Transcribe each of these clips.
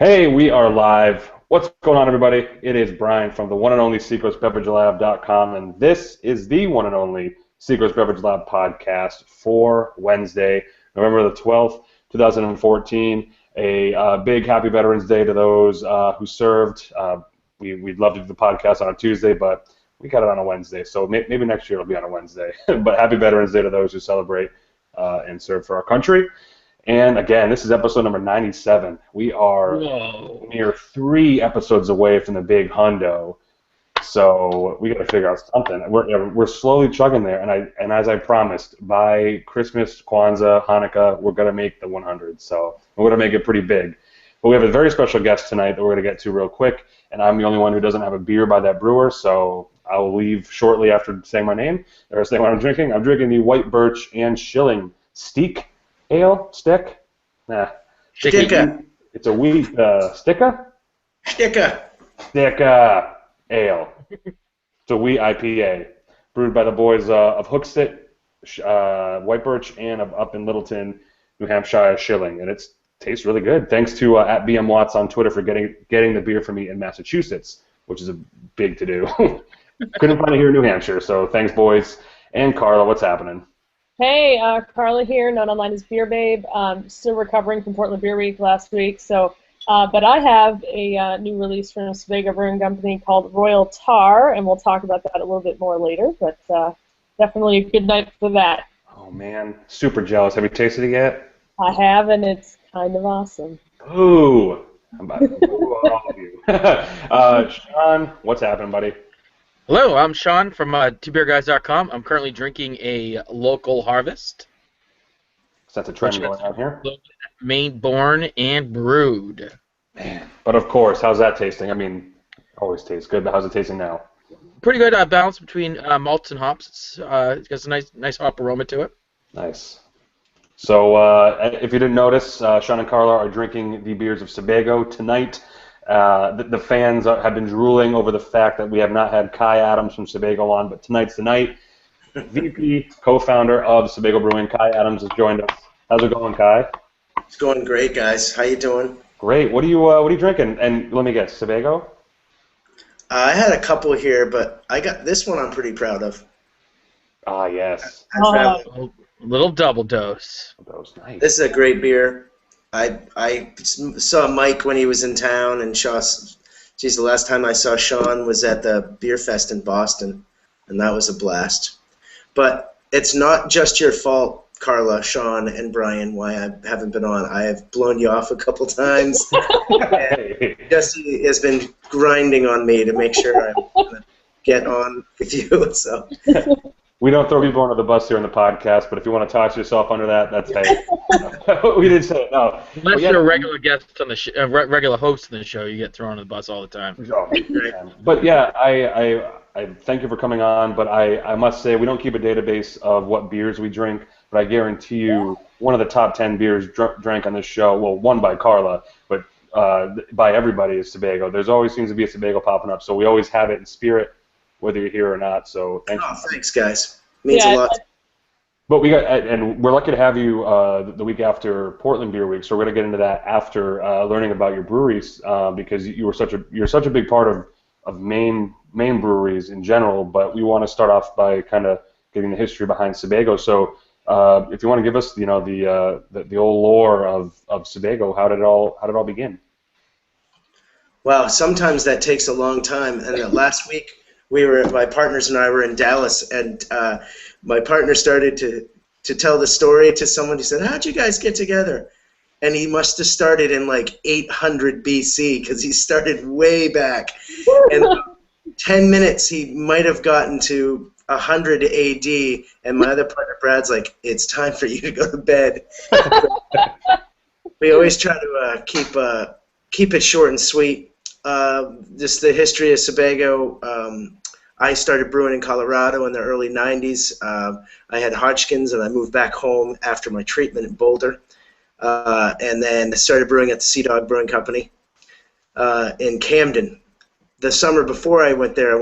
Hey, we are live. What's going on, everybody? It is Brian from the one and only SecretsBeverageLab.com, and this is the one and only Secrets Beverage Lab podcast for Wednesday, November the 12th, 2014. A big happy Veterans Day to those who served. We'd love to do the podcast on a Tuesday, but we got it on a Wednesday, so maybe next year it'll be on a Wednesday. But happy Veterans Day to those who celebrate and serve for our country. And again, this is episode number 97. We are mere 3 episodes away from the big hundo, so we got to figure out something. We're slowly chugging there, and as I promised, by Christmas, Kwanzaa, Hanukkah, we're gonna make the 100. So we're gonna make it pretty big. But we have a very special guest tonight that we're gonna get to real quick, and I'm the only one who doesn't have a beer by that brewer, so I'll leave shortly after saying my name or saying what I'm drinking. I'm drinking the White Birch and Schilling Steak Ale? Stick? Nah. Sticka. It's a wheat sticka? Sticka. Sticka Ale. It's a wheat IPA. Brewed by the boys of Hooksit, White Birch, and up in Littleton, New Hampshire, Schilling. And it tastes really good. Thanks to at BM Watts on Twitter for getting the beer for me in Massachusetts, which is a big to-do. Couldn't find it here in New Hampshire, so thanks, boys. And Carla, what's happening? Hey, Carla here, known online as Beer Babe. Still recovering from Portland Beer Week last week, but I have a new release from Sebago Brewing Company called Royal Tar, and we'll talk about that a little bit more later, but definitely a good night for that. Oh, man. Super jealous. Have you tasted it yet? I have, and it's kind of awesome. Ooh. I'm about to boo all of you. Sean, what's happening, buddy? Hello, I'm Sean from twobeerguys.com. I'm currently drinking a local harvest. So that's a trend going on here. Maine born and brewed. Man. But of course, how's that tasting? I mean, always tastes good, but how's it tasting now? Pretty good balance between malts and hops. It's got a nice hop aroma to it. Nice. So if you didn't notice, Sean and Carla are drinking the beers of Sebago tonight. The fans have been drooling over the fact that we have not had Kai Adams from Sebago on, but tonight's the night. VP, co-founder of Sebago Brewing, Kai Adams has joined us. How's it going, Kai? It's going great, guys. How you doing? Great. What are you drinking? And let me guess, Sebago? I had a couple here, but I got this one. I'm pretty proud of. Ah, yes. A little double dose. Nice. This is a great beer. I saw Mike when he was in town, and geez, the last time I saw Sean was at the Beer Fest in Boston, and that was a blast. But it's not just your fault, Carla, Sean, and Brian, why I haven't been on. I have blown you off a couple times. And Jesse has been grinding on me to make sure I'm going to get on with you. So. We don't throw people under the bus here in the podcast, but if you want to toss yourself under that, that's hey. We didn't say it, no. Unless you're a regular guest on the regular host on the show, you get thrown under the bus all the time. But yeah, I thank you for coming on, but I must say we don't keep a database of what beers we drink, but I guarantee you one of the top 10 beers drank on this show, well, one by Carla, but by everybody is Sebago. There's always seems to be a Sebago popping up, so we always have it in spirit, whether you're here or not. So thank you. Thanks, guys. Means a lot. But and we're lucky to have you the week after Portland Beer Week. So we're gonna get into that after learning about your breweries because you're such a big part of Maine breweries in general. But we want to start off by kind of getting the history behind Sebago. So if you want to give us the old lore of Sebago, how did it all begin? Well, sometimes that takes a long time. And last week, my partners and I were in Dallas, and my partner started to tell the story to someone. He said, "How'd you guys get together?" And he must have started in like 800 BC because he started way back. And 10 minutes, he might have gotten to 100 AD, and my other partner, Brad's like, "It's time for you to go to bed." We always try to keep it short and sweet. Just the history of Sebago. I started brewing in Colorado in the early 90s. I had Hodgkin's, and I moved back home after my treatment in Boulder. And then started brewing at the Sea Dog Brewing Company in Camden. The summer before I went there,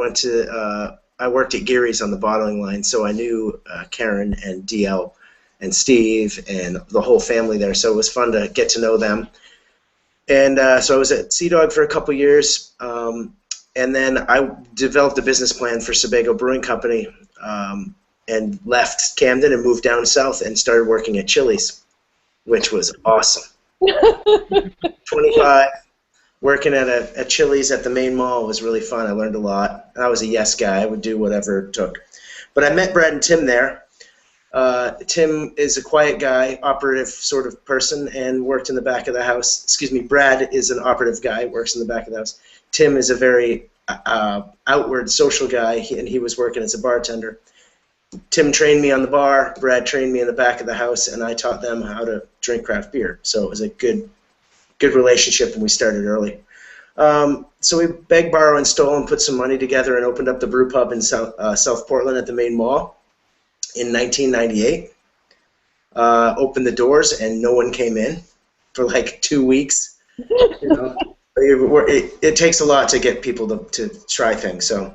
I worked at Geary's on the bottling line, so I knew Karen and DL and Steve and the whole family there, so it was fun to get to know them. And so I was at Sea Dog for a couple years, and then I developed a business plan for Sebago Brewing Company, and left Camden and moved down south and started working at Chili's, which was awesome. 25, working at Chili's at the main mall was really fun. I learned a lot. I was a yes guy. I would do whatever it took. But I met Brad and Tim there. Tim is a quiet guy, operative sort of person, and worked in the back of the house. Excuse me, Brad is an operative guy, works in the back of the house. Tim is a very outward social guy, and he was working as a bartender. Tim trained me on the bar, Brad trained me in the back of the house, and I taught them how to drink craft beer. So it was a good relationship, and we started early. So we begged, borrowed, and stole, and put some money together and opened up the brew pub in South Portland at the main mall in 1998. Opened the doors, and no one came in for like 2 weeks. You know, it takes a lot to get people to try things. So,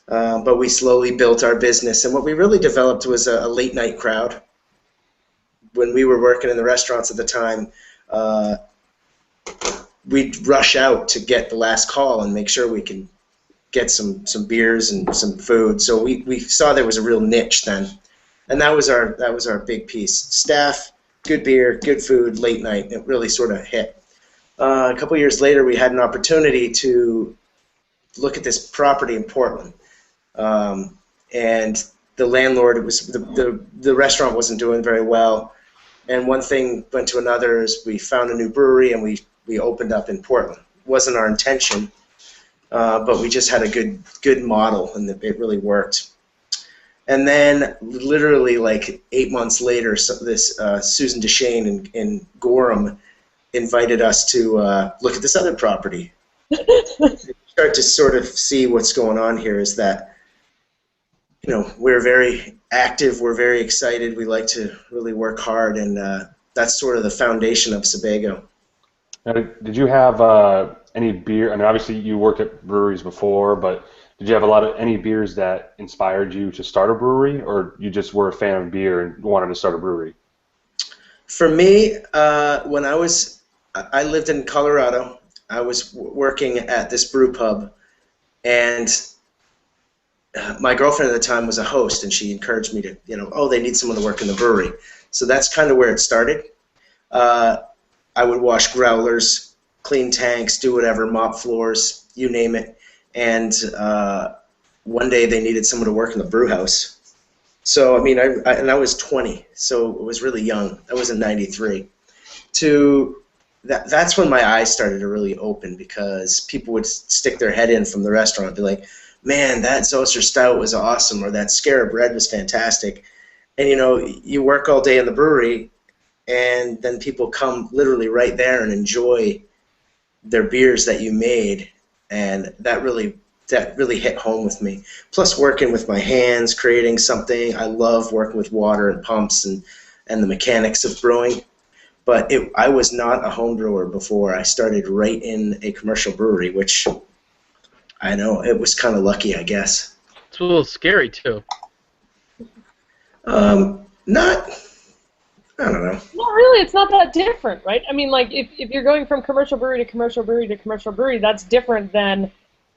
but we slowly built our business, and what we really developed was a late night crowd. When we were working in the restaurants at the time, we'd rush out to get the last call and make sure we can get some beers and some food. So we saw there was a real niche then, and that was our big piece. Staff, good beer, good food, late night. It really sort of hit. A couple years later, we had an opportunity to look at this property in Portland, and the landlord, it was the restaurant wasn't doing very well, and one thing went to another. As we found a new brewery, and we opened up in Portland. It wasn't our intention, but we just had a good model, and it really worked. And then, literally like 8 months later, this Susan DeShane in Gorham invited us to look at this other property. Start to sort of see what's going on here is that, you know, we're very active, we're very excited, we like to really work hard, and that's sort of the foundation of Sebago. Now, did you have any beer? I mean, obviously you worked at breweries before, but did you have any beers that inspired you to start a brewery, or you just were a fan of beer and wanted to start a brewery? For me, when I lived in Colorado, I was working at this brew pub, and my girlfriend at the time was a host, and she encouraged me to, you know, oh, they need someone to work in the brewery. So that's kind of where it started. I would wash growlers, clean tanks, do whatever, mop floors, you name it. And one day they needed someone to work in the brew house. So, I mean, I was 20, so it was really young. That was in 93. That's when my eyes started to really open, because people would stick their head in from the restaurant and be like, man, that Zoser Stout was awesome, or that Scarab Red was fantastic. And, you know, you work all day in the brewery, and then people come literally right there and enjoy their beers that you made, and that really hit home with me. Plus, working with my hands, creating something. I love working with water and pumps and the mechanics of brewing. But I was not a home brewer before. I started right in a commercial brewery, which I know it was kind of lucky, I guess. It's a little scary too. I don't know. Well, really, it's not that different, right? I mean, like, if you're going from commercial brewery to commercial brewery to commercial brewery, that's different than,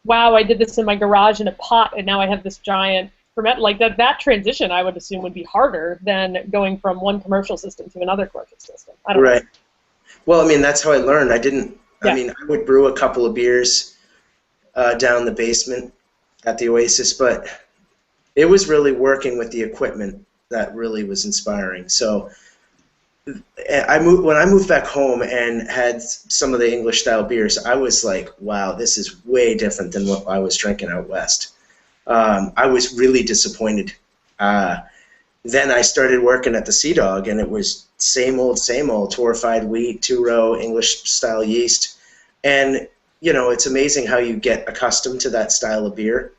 wow, I did this in my garage in a pot, and now I have this giant ferment. Like, that transition, I would assume, would be harder than going from one commercial system to another commercial system. I don't know. Well, I mean, that's how I learned. I mean, I would brew a couple of beers down the basement at the Oasis, but it was really working with the equipment that really was inspiring. So when I moved back home and had some of the English style beers, I was like, wow, this is way different than what I was drinking out west. I was really disappointed. Then I started working at the Sea Dog, and it was same old, torrefied wheat, 2-row, English style yeast. And, you know, it's amazing how you get accustomed to that style of beer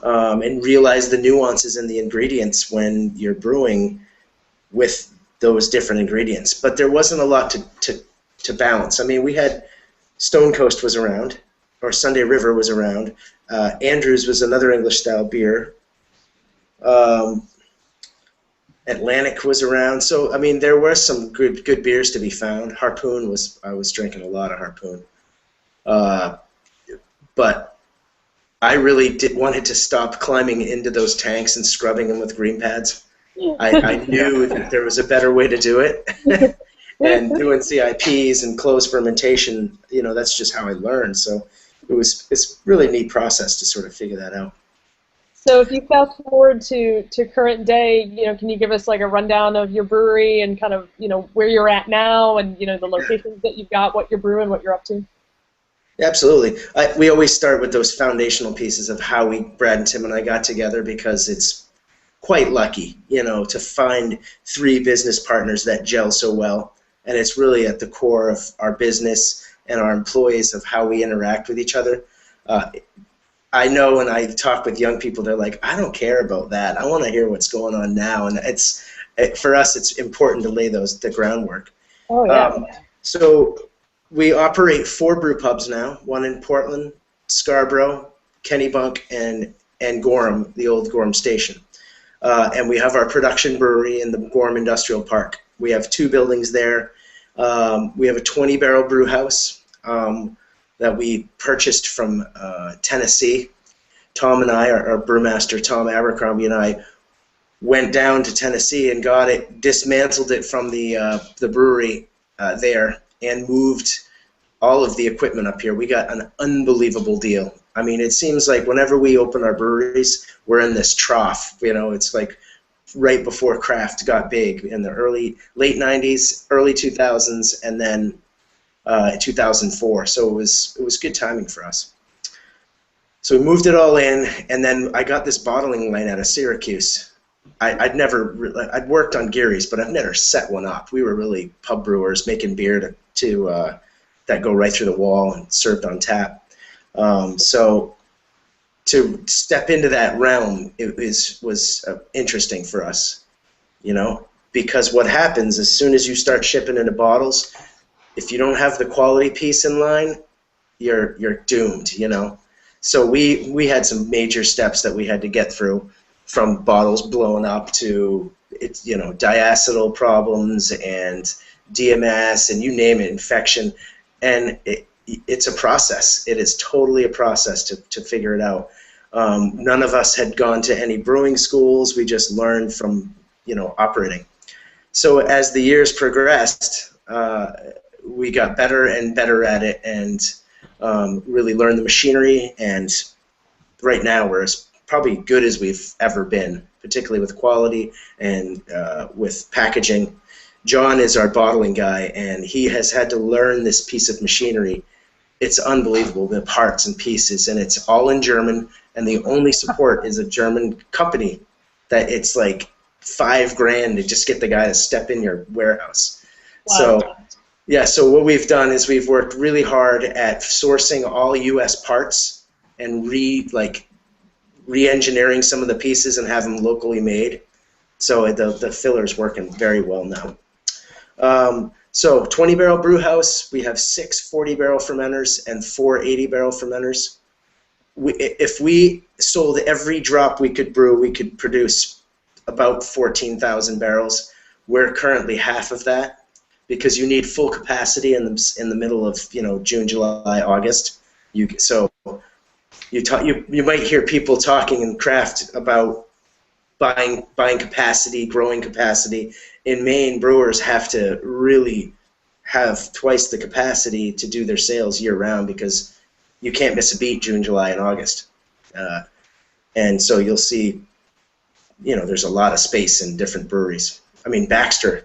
and realize the nuances in the ingredients when you're brewing with those different ingredients. But there wasn't a lot to balance. I mean, we had Stone Coast was around, or Sunday River was around. Andrews was another English style beer. Atlantic was around. So I mean, there were some good beers to be found. Harpoon I was drinking a lot of Harpoon, but I really wanted to stop climbing into those tanks and scrubbing them with green pads. I knew that there was a better way to do it. And doing CIPs and closed fermentation, that's just how I learned. So it's really a neat process to sort of figure that out. So if you fast forward to current day, can you give us like a rundown of your brewery and kind of, where you're at now and, the locations that you've got, what you're brewing, what you're up to? Absolutely. We always start with those foundational pieces of how Brad and Tim and I got together, because it's quite lucky, to find 3 business partners that gel so well. And it's really at the core of our business and our employees of how we interact with each other. I know when I talk with young people, they're like, I don't care about that. I want to hear what's going on now. And for us, it's important to lay the groundwork. Oh, yeah. So we operate 4 brew pubs now, one in Portland, Scarborough, Kennebunk, and Gorham, the old Gorham station. And we have our production brewery in the Gorham Industrial Park. We have 2 buildings there. We have a 20-barrel brew house that we purchased from Tennessee. Tom and I, our brewmaster Tom Abercrombie and I, went down to Tennessee and got it, dismantled it from the brewery there, and moved all of the equipment up here. We got an unbelievable deal. I mean, it seems like whenever we open our breweries, we're in this trough. It's like right before craft got big in the late 90s, early 2000s, and then 2004. So it was good timing for us. So we moved it all in, and then I got this bottling line out of Syracuse. I'd worked on Geary's, but I've never set one up. We were really pub brewers making beer that go right through the wall and served on tap. So to step into that realm, was interesting for us, because what happens as soon as you start shipping into bottles, if you don't have the quality piece in line, you're doomed, So we had some major steps that we had to get through, from bottles blowing up to diacetyl problems and DMS and you name it, infection, and it's a process. It is totally a process to figure it out. None of us had gone to any brewing schools. We just learned from operating. So as the years progressed, we got better and better at it, and really learned the machinery. And right now we're as probably good as we've ever been, particularly with quality and with packaging. John is our bottling guy, and he has had to learn this piece of machinery. It's unbelievable, the parts and pieces, and it's all in German, and the only support is a German company that it's like $5,000 to just get the guy to step in your warehouse. Wow. So yeah, so what we've done is we've worked really hard at sourcing all U.S. parts and re-engineering some of the pieces and have them locally made. So the filler's working very well now. So 20-barrel brew house, we have 6 40-barrel fermenters and 4 80-barrel fermenters. If we sold every drop we could brew, we could produce about 14,000 barrels. We're currently half of that, because you need full capacity in the middle of June, July, August. You might hear people talking in craft about buying capacity, growing capacity. In Maine, brewers have to really have twice the capacity to do their sales year-round, because you can't miss a beat June, July, and August. And so you'll see, there's a lot of space in different breweries. I mean, Baxter,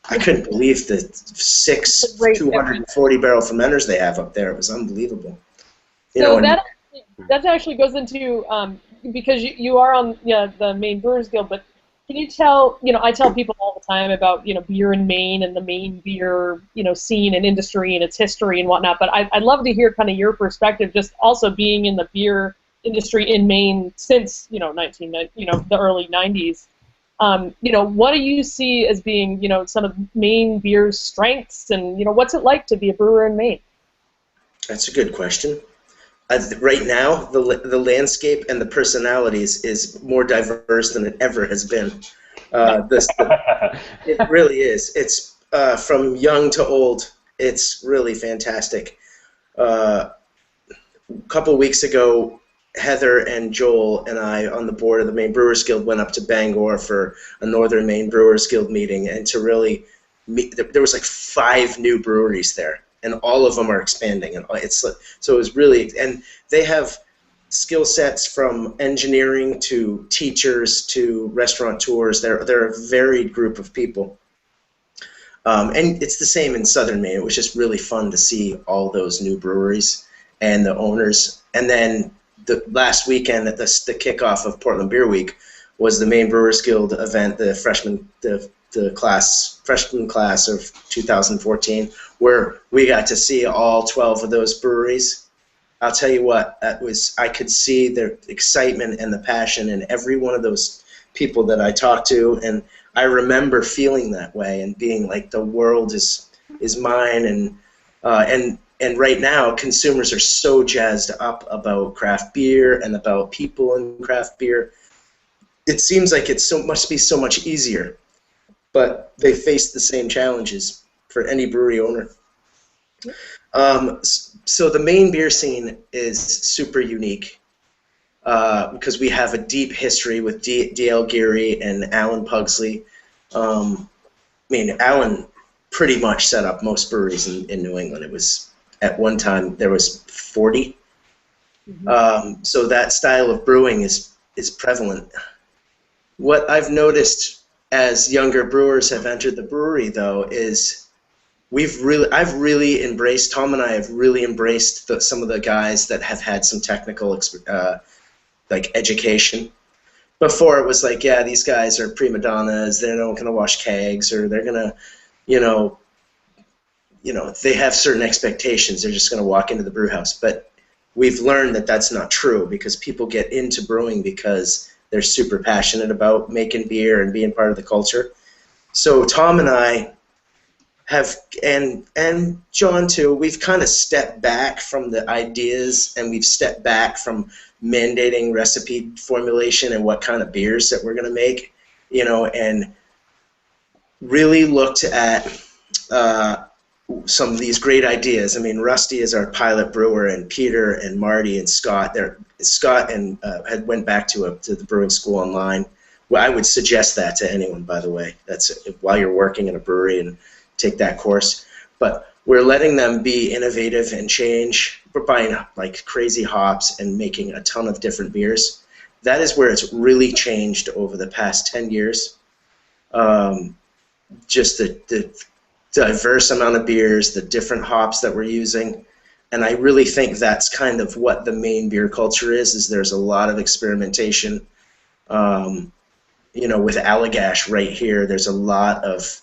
I couldn't believe the 6 240-barrel fermenters they have up there. It was unbelievable. That actually goes into, because you are on the Maine Brewers Guild, but can you tell, I tell people all the time about, beer in Maine and the Maine beer, scene and industry and its history and whatnot, but I'd love to hear kind of your perspective, just also being in the beer industry in Maine since, the early 90s. What do you see as being, some of Maine beer's strengths, and, what's it like to be a brewer in Maine? That's a good question. Right now, the landscape and the personalities is more diverse than it ever has been. It really is. It's from young to old. It's really fantastic. A couple weeks ago, Heather and Joel and I, on the board of the Maine Brewers Guild, went up to Bangor for a Northern Maine Brewers Guild meeting, and to really meet, there was like 5 new breweries there, and all of them are expanding, and so it was really, and they have skill sets from engineering to teachers to restaurateurs. They're a varied group of people. And it's the same in Southern Maine. It was just really fun to see all those new breweries and the owners. And then the last weekend at the kickoff of Portland Beer Week was the Maine Brewers Guild event, the freshman class of 2014, where we got to see all 12 of those breweries. I'll tell you what, I could see the excitement and the passion in every one of those people that I talked to, and I remember feeling that way and being like, the world is mine, and right now consumers are so jazzed up about craft beer and about people in craft beer. It seems like it must be so much easier, but they face the same challenges for any brewery owner. So the Maine beer scene is super unique because we have a deep history with D.L. Geary and Alan Pugsley. Alan pretty much set up most breweries in New England. It was, at one time, there was 40. Mm-hmm. So that style of brewing is prevalent. What I've noticed as younger brewers have entered the brewery, though, is Tom and I have really embraced some of the guys that have had some technical education. Before it was like, yeah, these guys are prima donnas, they're not going to wash kegs, or they're going to, they have certain expectations, they're just going to walk into the brew house. But we've learned that that's not true, because people get into brewing because they're super passionate about making beer and being part of the culture. So Tom and I have, and John too, we've kind of stepped back from the ideas, and we've stepped back from mandating recipe formulation and what kind of beers that we're going to make, and really looked at some of these great ideas. I mean, Rusty is our pilot brewer, and Peter and Marty and Scott. Scott had went back to the brewing school online. Well, I would suggest that to anyone, by the way. That's while you're working in a brewery, and take that course. But we're letting them be innovative and change. We're buying like crazy hops and making a ton of different beers. That is where it's really changed over the past 10 years. Just the diverse amount of beers, the different hops that we're using. And I really think that's kind of what the Maine beer culture is there's a lot of experimentation. With Allagash right here, there's a lot of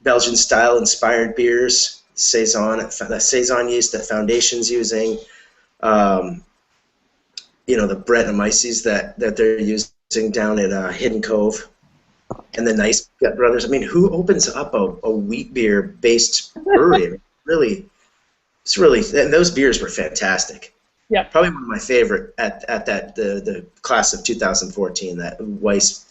Belgian style inspired beers, the Saison yeast that Foundation's using, the Brettanomyces that they're using down at Hidden Cove, and the Nice Gut Brothers. I mean, who opens up a wheat beer based brewery? And those beers were fantastic. Yeah, probably one of my favorite at the class of 2014. That Weiss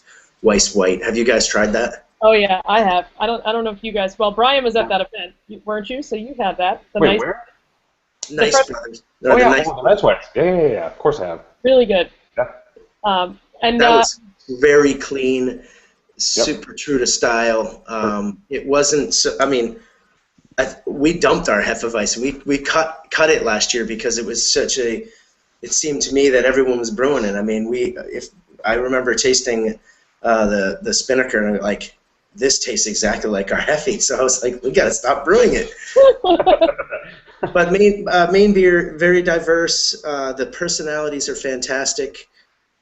White. Have you guys tried that? Oh yeah, I have. I don't know if you guys. Well, Brian was at that event, weren't you? So you had that. Wait, where? Nice Brothers. Oh yeah, the Nice White. Yeah. Of course I have. Really good. Yeah. And that was very clean, super true to style. It wasn't. We dumped our Hefeweizen. We cut it last year because it was such a. It seemed to me that everyone was brewing it. I mean, I remember tasting the Spinnaker, and like, this tastes exactly like our Hefe. So I was like, we got to stop brewing it. But Maine beer, very diverse. The personalities are fantastic.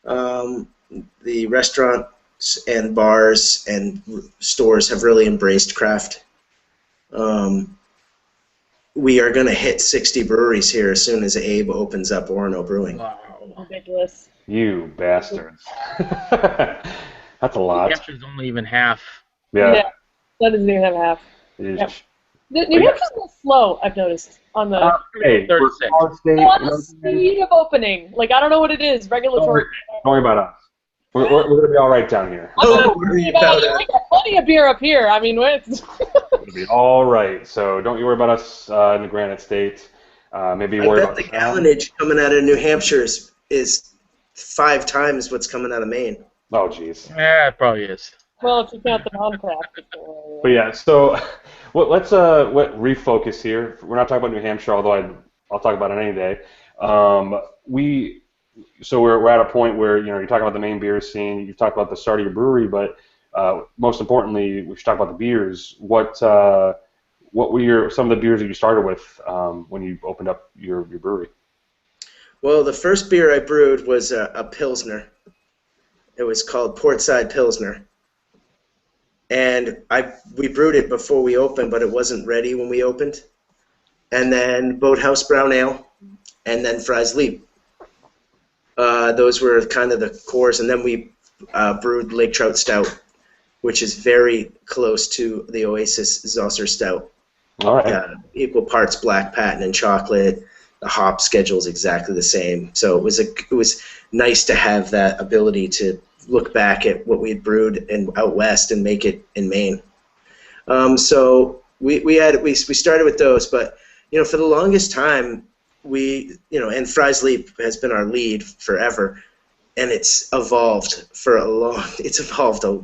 The restaurants and bars and stores have really embraced craft. We are going to hit 60 breweries here as soon as Abe opens up Orono Brewing. Wow, ridiculous. You bastards. That's a lot. New Hampshire's only even half. Yeah, that doesn't even have half. New Hampshire's a little slow, I've noticed, on the third state. On the speed of opening. Like, I don't know what it is. Regulatory. Don't worry about us. We're going to be all right down here. Don't worry about it. We got plenty of beer up here. I mean, it's We're going to be all right. So don't you worry about us in the Granite State. Maybe I worry bet about the Sean. gallonage coming out of New Hampshire is 5 times what's coming out of Maine. Oh, jeez. Yeah, it probably is. well, if you count the non-craft. But yeah, so let's refocus here. We're not talking about New Hampshire, although I'll talk about it any day. We're at a point where you're talking about the main beer scene. You've talked about the start of your brewery, but most importantly, we should talk about the beers. What were some of the beers that you started with when you opened up your brewery? Well, the first beer I brewed was a Pilsner. It was called Portside Pilsner. And we brewed it before we opened, but it wasn't ready when we opened. And then Boathouse Brown Ale, and then Fry's Leap. Those were kind of the cores. And then we brewed Lake Trout Stout, which is very close to the Oasis Zosser Stout. All right. Equal parts black patent and chocolate. The hop schedule is exactly the same. So it was nice to have that ability to look back at what we had brewed out west and make it in Maine. So we started with those, but for the longest time and Fry's Leap has been our lead forever, and it's evolved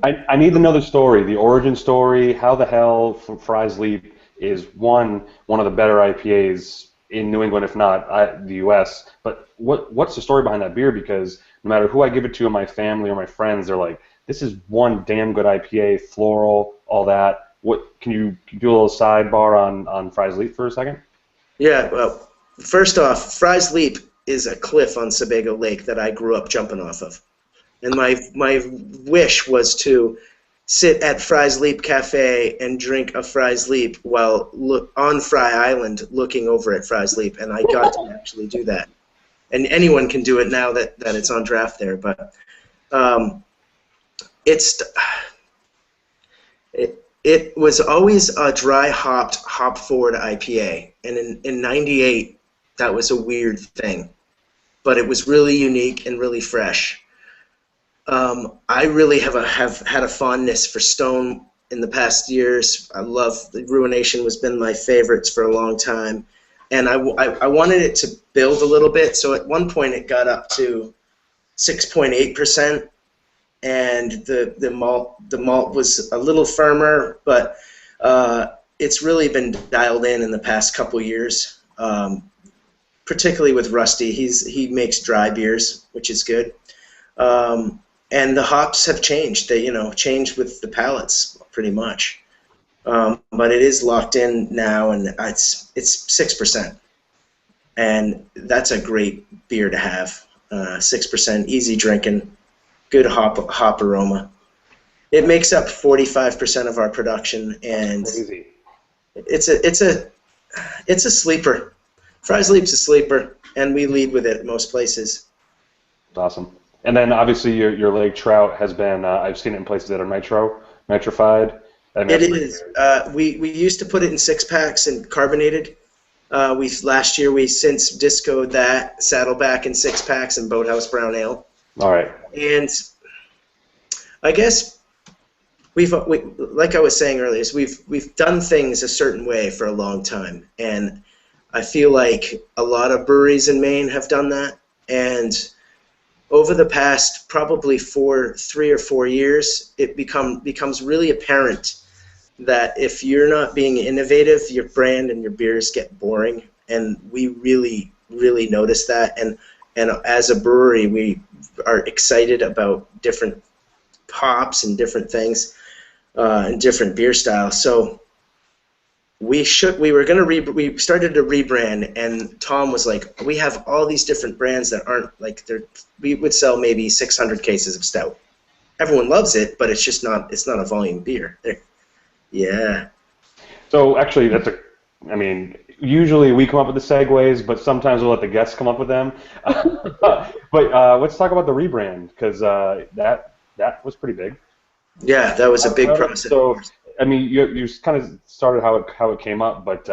I need to know the story, the origin story. How the hell Fry's Leap is one of the better IPAs in New England, if not the U.S. But what's the story behind that beer? Because no matter who I give it to in my family or my friends, they're like, this is one damn good IPA, floral, all that. Can you do a little sidebar on Fry's Leap for a second? Yeah, well, first off, Fry's Leap is a cliff on Sebago Lake that I grew up jumping off of. And my wish was to sit at Fry's Leap Cafe and drink a Fry's Leap while on Fry Island looking over at Fry's Leap, and I got to actually do that. And anyone can do it now that it's on draft there, but it was always a dry hopped, hop forward IPA, and in '98 that was a weird thing, but it was really unique and really fresh. I really have had a fondness for Stone in the past years. I love Ruination has been my favorites for a long time, and I wanted it to build a little bit. So at one point it got up to 6.8%, and the malt was a little firmer, but it's really been dialed in the past couple years. Particularly with Rusty, he makes dry beers, which is good. And the hops have changed. They, changed with the palates pretty much. But it is locked in now, and it's 6%, and that's a great beer to have. 6%, easy drinking, good hop aroma. It makes up 45% of our production, and Crazy. it's a sleeper. Fry's Leap's a sleeper, and we lead with it most places. Awesome. And then obviously your Lake Trout has been, I've seen it in places that are nitrified. It is. We used to put it in 6-packs and carbonated. Last year we since discoed that, Saddleback in 6-packs and Boathouse Brown Ale. All right. And I guess like I was saying earlier, we've done things a certain way for a long time, and I feel like a lot of breweries in Maine have done that. And over the past probably 3 or 4 years, it becomes really apparent that if you're not being innovative, your brand and your beers get boring. And we really, really notice that. And as a brewery, we are excited about different hops and different things and different beer styles. So we started to rebrand, and Tom was like, we have all these different brands that aren't like we would sell maybe 600 cases of stout. Everyone loves it, but it's not a volume beer. Yeah. So actually usually we come up with the segues, but sometimes we'll let the guests come up with them. But let's talk about the rebrand, because that was pretty big. Yeah, that was a big process. So, you kind of started how it came up, but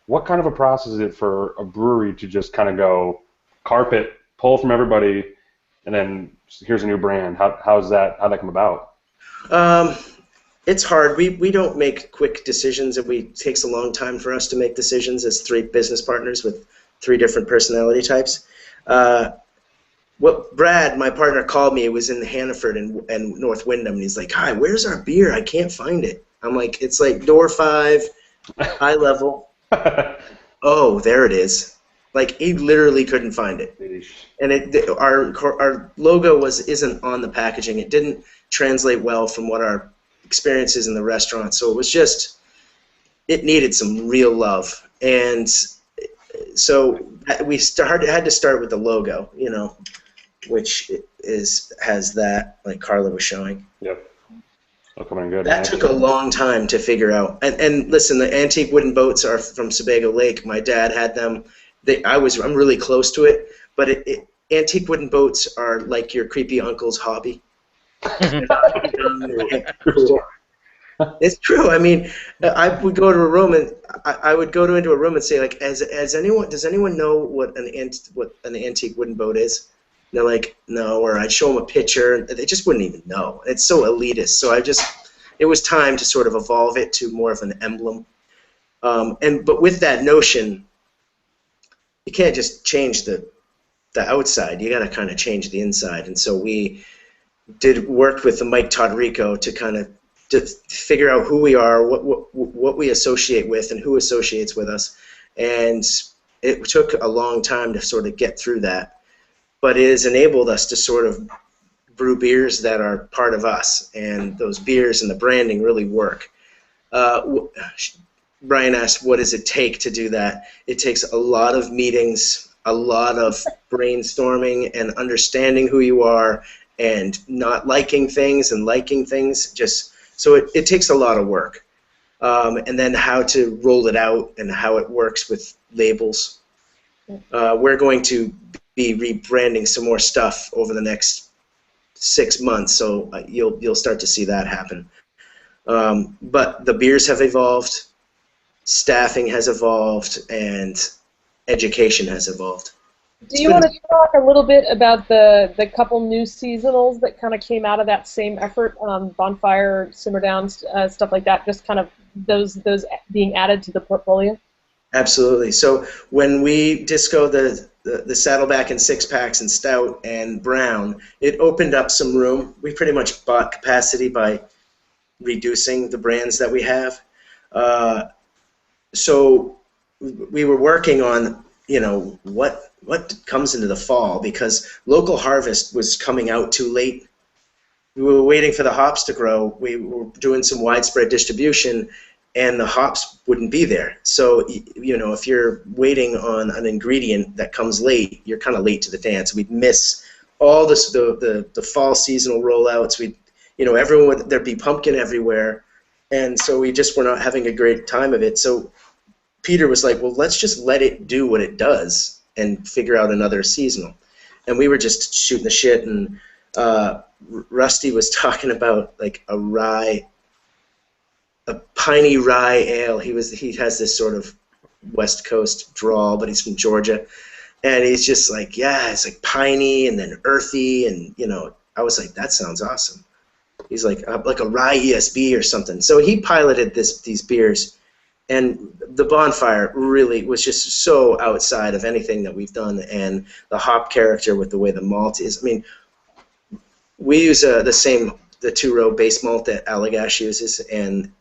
what kind of a process is it for a brewery to just kind of go carpet, pull from everybody, and then here's a new brand. How'd that come about? It's hard. We don't make quick decisions. It takes a long time for us to make decisions as three business partners with three different personality types. Brad, my partner, called me. It was in Hannaford and North Windham, and he's like, "Hi, where's our beer? I can't find it." I'm like, "It's like door 5, high level." Oh, there it is. Like, he literally couldn't find it. And our logo isn't on the packaging. It didn't translate well from what our experience is in the restaurant. So it was just, it needed some real love. And so we had to start with the logo, which has that, like Carla was showing. Yep. Coming good. That took a long time to figure out. And listen, the antique wooden boats are from Sebago Lake. My dad had them. I'm really close to it, but antique wooden boats are like your creepy uncle's hobby. It's true. I mean, I would go to a room and I would go into a room and say, like, does anyone know what an antique wooden boat is? And they're like, no. Or I'd show them a picture, and they just wouldn't even know. It's so elitist. So it was time to sort of evolve it to more of an emblem. But with that notion, you can't just change the outside. You got to kind of change the inside. And so we worked with the Mike Todrico to figure out who we are, what we associate with, and who associates with us. And it took a long time to sort of get through that. But it has enabled us to sort of brew beers that are part of us. And those beers and the branding really work. Brian asked, what does it take to do that? It takes a lot of meetings, a lot of brainstorming and understanding who you are and not liking things and liking things. So it takes a lot of work. And then how to roll it out and how it works with labels. We're going to be rebranding some more stuff over the next 6 months, so you'll start to see that happen. But the beers have evolved. Staffing has evolved, and education has evolved. Do you want to talk a little bit about the couple new seasonals that kind of came out of that same effort, Bonfire, Simmer Down, stuff like that, just kind of those being added to the portfolio? Absolutely. So when we disco the Saddleback and 6-packs and Stout and Brown, it opened up some room. We pretty much bought capacity by reducing the brands that we have. So we were working on, what comes into the fall, because local harvest was coming out too late. We were waiting for the hops to grow. We were doing some widespread distribution, and the hops wouldn't be there. So, if you're waiting on an ingredient that comes late, you're kind of late to the dance. We'd miss all the fall seasonal rollouts. There'd be pumpkin everywhere. And so we just were not having a great time of it. So Peter was like, well, let's just let it do what it does and figure out another seasonal. And we were just shooting the shit, and Rusty was talking about like a piney rye ale. He has this sort of West Coast drawl, but he's from Georgia. And he's just like, yeah, it's like piney and then earthy, and I was like, that sounds awesome. He's like a rye ESB or something. So he piloted these beers, and the Bonfire really was just so outside of anything that we've done, and the hop character with the way the malt is. I mean, we use the 2-row base malt that Allagash uses, and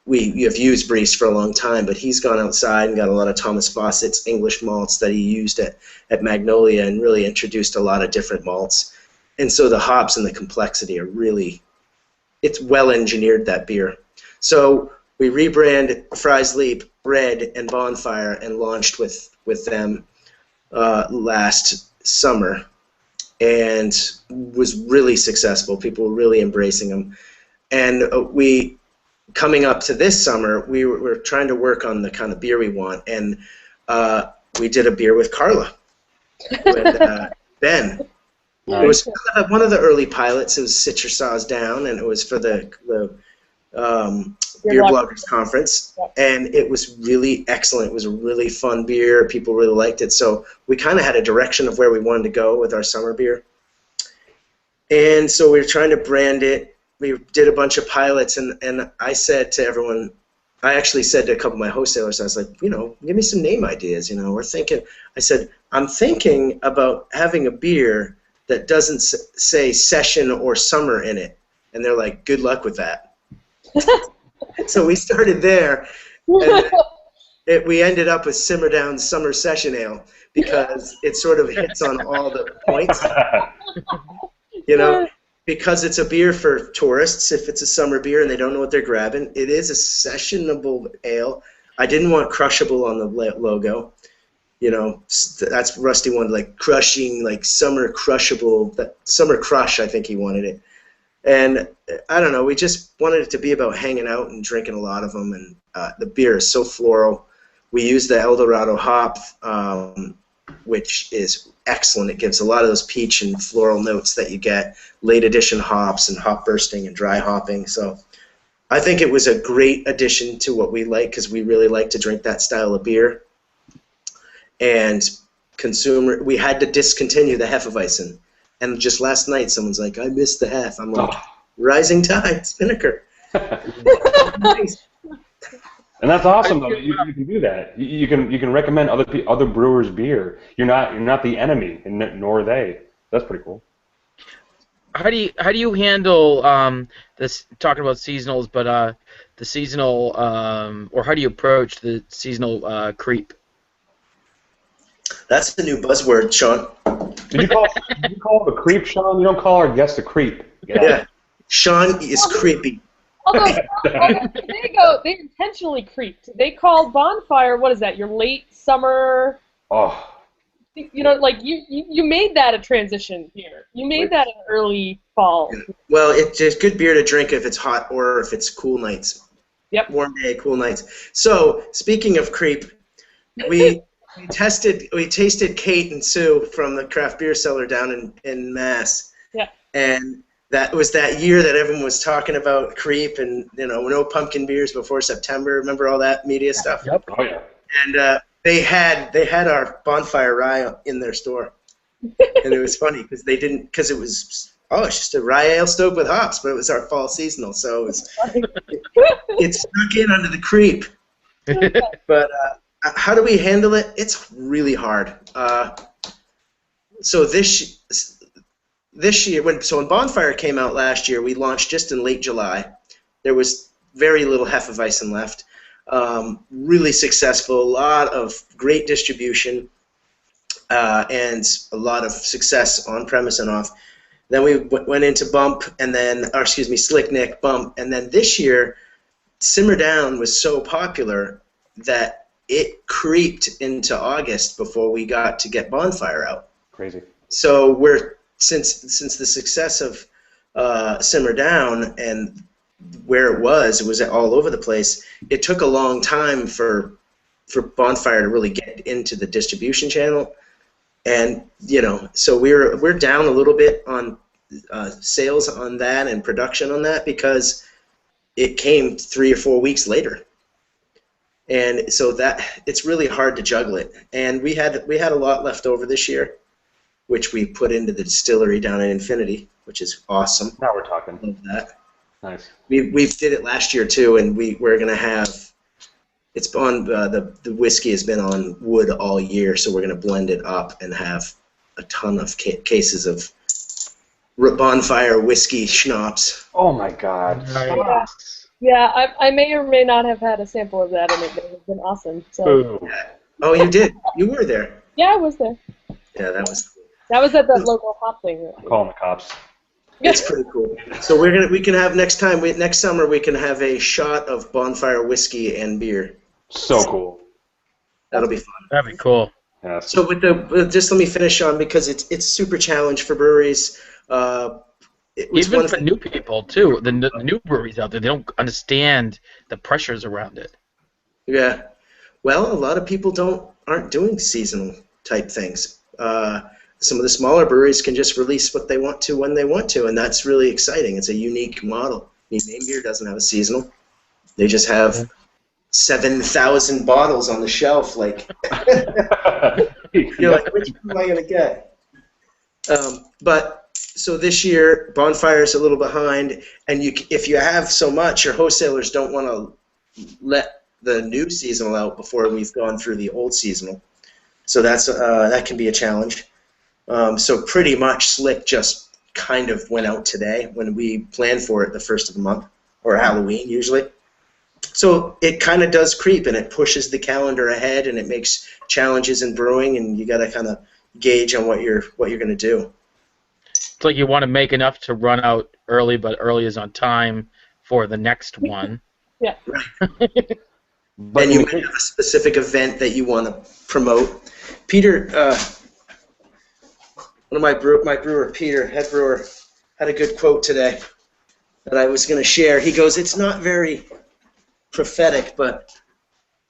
we have used Brice for a long time, but he's gone outside and got a lot of Thomas Fawcett's English malts that he used at Magnolia and really introduced a lot of different malts. And so the hops and the complexity are really, it's well engineered, that beer. So we rebranded Fry's Leap, Red, and Bonfire and launched with them last summer, and was really successful. People were really embracing them. And coming up to this summer, we were trying to work on the kind of beer we want, and we did a beer with Carla, with Ben. Nice. It was one of the early pilots. It was Citra Saws Down, and it was for the Beer Bloggers Conference, and it was really excellent. It was a really fun beer. People really liked it, so we kind of had a direction of where we wanted to go with our summer beer. And so we were trying to brand it. We did a bunch of pilots, and I said to everyone, I actually said to a couple of my wholesalers, I was like, give me some name ideas. We're thinking. I said, I'm thinking about having a beer that doesn't say session or summer in it. And they're like, good luck with that. So we started there, and we ended up with Simmer Down Summer Session Ale because it sort of hits on all the points. Because it's a beer for tourists. If it's a summer beer and they don't know what they're grabbing, it is a sessionable ale. I didn't want crushable on the logo. That's Rusty wanted like crushing, like summer crushable. That summer crush, I think he wanted it. And I don't know, we just wanted it to be about hanging out and drinking a lot of them. And the beer is so floral. We use the El Dorado hop, which is excellent. It gives a lot of those peach and floral notes that you get, late edition hops and hop bursting and dry hopping. So I think it was a great addition to what we like because we really like to drink that style of beer. And we had to discontinue the Hefeweizen. And just last night someone's like, I missed the Hef. I'm like, rising tide, Spinnaker. And that's awesome though. You can do that. You can recommend other brewers' beer. You're not the enemy, and nor are they. That's pretty cool. How do you handle this? Talking about seasonals, but the seasonal or how do you approach the seasonal creep? That's the new buzzword, Sean. Did you call it a creep, Sean? You don't call our guest a creep. Yeah. Sean is creepy. Although they intentionally creeped. They called Bonfire, what is that, your late summer? Oh. Like you made that a transition here. You made that an early fall. Well, it's good beer to drink if it's hot or if it's cool nights. Yep. Warm day, cool nights. So, speaking of creep, we tasted Kate and Sue from the craft beer cellar down in Mass. Yeah. And that was that year that everyone was talking about creep and no pumpkin beers before September. Remember all that media stuff? Yep. Oh yeah. And they had our Bonfire Rye in their store, and it was funny because it was it's just a rye ale stoked with hops, but it was our fall seasonal, so it snuck in under the creep. But how do we handle it? It's really hard. So this year, when Bonfire came out last year, we launched just in late July. There was very little Hefeweizen left. Really successful, a lot of great distribution, and a lot of success on premise and off. Then we went into Slick Nick, Bump, and then this year, Simmer Down was so popular that it creeped into August before we got to get Bonfire out. Crazy. So since the success of Simmer Down and where it was all over the place. It took a long time for Bonfire to really get into the distribution channel, and so we're down a little bit on sales on that and production on that because it came 3 or 4 weeks later, and so that it's really hard to juggle it. And we had a lot left over this year, which we put into the distillery down in Infinity, which is awesome. Now we're talking. Love that. Nice. We did it last year too, and we're gonna have. It's on the whiskey has been on wood all year, so we're gonna blend it up and have a ton of cases of Bonfire whiskey schnapps. Oh my God. Yeah, I may or may not have had a sample of that, and it has been awesome. So. Yeah. Oh, you did. You were there. Yeah, I was there. Yeah, that was. That was at that local hop thing. I'm calling the cops. It's pretty cool. So we can have next summer we can have a shot of Bonfire whiskey and beer. So cool. That'll be fun. That'd be cool. Yes. So just let me finish on because it's super challenge for breweries. Even for new people too, the new breweries out there, they don't understand the pressures around it. Yeah. Well, a lot of people aren't doing seasonal type things. Some of the smaller breweries can just release what they want to when they want to, and that's really exciting. It's a unique model. Name Beer doesn't have a seasonal. They just have 7,000 bottles on the shelf. Like, you're like, which one am I going to get? So this year, Bonfire is a little behind, and if you have so much, your wholesalers don't want to let the new seasonal out before we've gone through the old seasonal. So that can be a challenge. So pretty much Slick just kind of went out today when we planned for it the first of the month, or Halloween usually. So it kind of does creep, and it pushes the calendar ahead, and it makes challenges in brewing, and you got to kind of gauge on what you're going to do. It's like you want to make enough to run out early, but early is on time for the next one. Yeah. But And you might have a specific event that you want to promote. Peter, one of my brewer, Peter, head brewer, had a good quote today that I was going to share. He goes, "It's not very prophetic, but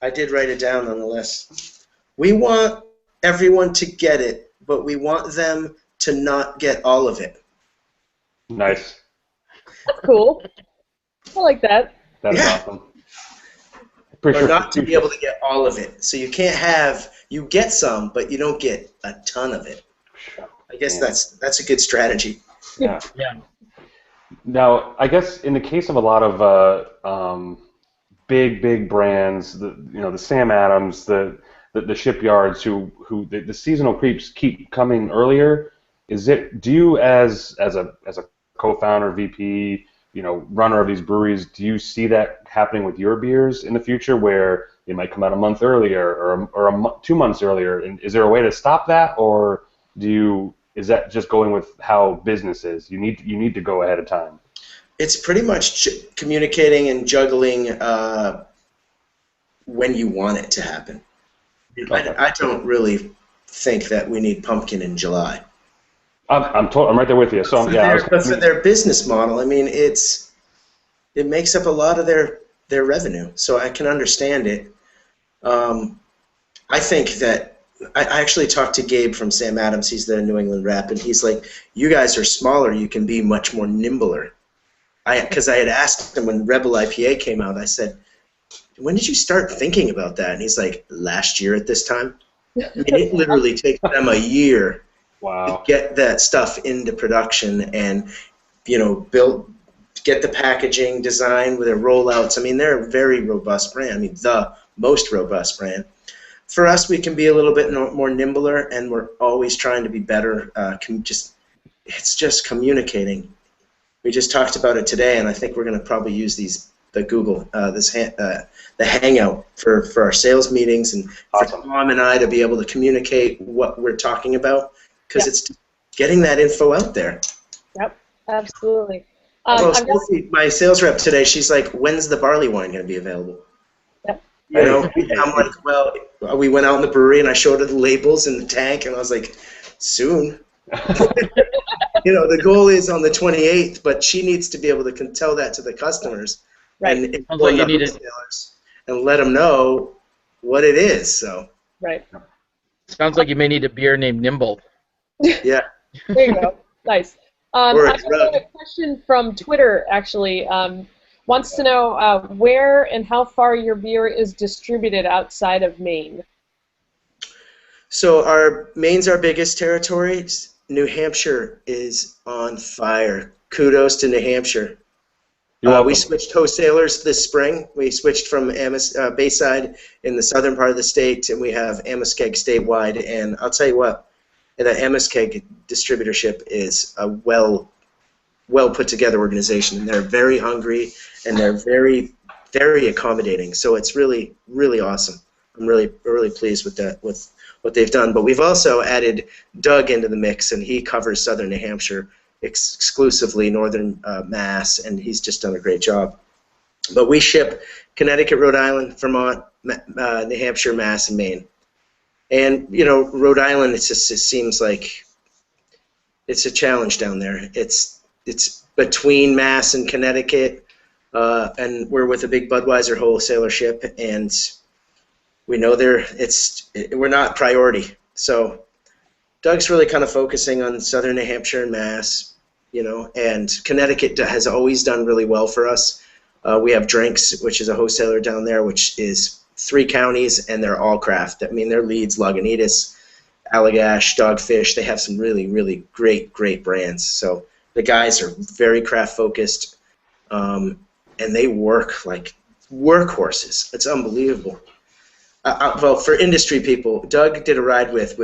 I did write it down nonetheless. We want everyone to get it, but we want them to not get all of it." Nice. That's cool. I like that. That's awesome. Pretty Or sure not to be able to get all of it. So you get some, but you don't get a ton of it. I guess that's a good strategy. Yeah. Yeah. Now, I guess in the case of a lot of big brands, the Sam Adams, the shipyards, who the seasonal creeps keep coming earlier. Do you as a co-founder, VP, runner of these breweries, do you see that happening with your beers in the future, where they might come out a month earlier or 2 months earlier? And is there a way to stop that, or is that just going with how business is? You need to go ahead of time. It's pretty much communicating and juggling when you want it to happen. Okay. I don't really think that we need pumpkin in July. I'm right there with you. So But for their business model, I mean, it makes up a lot of their revenue. So I can understand it. I think that I actually talked to Gabe from Sam Adams. He's the New England rep, and he's like, "You guys are smaller. You can be much more nimbler." Because I had asked him when Rebel IPA came out, I said, "When did you start thinking about that?" And he's like, "Last year at this time." I mean, it literally takes them a year to get that stuff into production and, get the packaging design with their rollouts. I mean, they're a very robust brand. I mean, the most robust brand. For us, we can be a little bit more nimbler, and we're always trying to be better. It's just communicating. We just talked about it today, and I think we're going to probably use the Google, the Hangout for our sales meetings, and for Tom and I to be able to communicate what we're talking about, because it's getting that info out there. Yep, absolutely. My sales rep today, she's like, "When's the barley wine going to be available?" Yep. I'm like, "Well," we went out in the brewery, and I showed her the labels in the tank, and I was like, "Soon." The goal is on the 28th, but she needs to be able to tell that to the customers and inform the retailers and let them know what it is. So. Right. Sounds like you may need a beer named Nimble. Yeah. There you go. Nice. Or a I drug. have a question from Twitter, actually. Wants to know where and how far your beer is distributed outside of Maine. So Maine's our biggest territory. New Hampshire is on fire. Kudos to New Hampshire. We switched wholesalers this spring. We switched from Bayside in the southern part of the state, and we have Amoskeag statewide. And I'll tell you what, the Amoskeag distributorship is a well put together organization, and they're very hungry, and they're very, very accommodating. So it's really, really awesome. I'm really pleased with that, with what they've done. But we've also added Doug into the mix, and he covers southern New Hampshire, exclusively northern Mass, and he's just done a great job. But we ship Connecticut, Rhode Island, Vermont, New Hampshire, Mass, and Maine. And Rhode Island, it seems like it's a challenge down there. It's between Mass and Connecticut, and we're with a big Budweiser wholesalership, and we know we're not priority. So Doug's really kind of focusing on southern New Hampshire and Mass, and Connecticut has always done really well for us. We have Drinks, which is a wholesaler down there, which is 3 counties, and they're all craft. I mean, they're Leeds, Lagunitas, Allagash, Dogfish. They have some really, really great brands. So the guys are very craft focused, and they work like workhorses. It's unbelievable. Well, for industry people, Doug did a ride with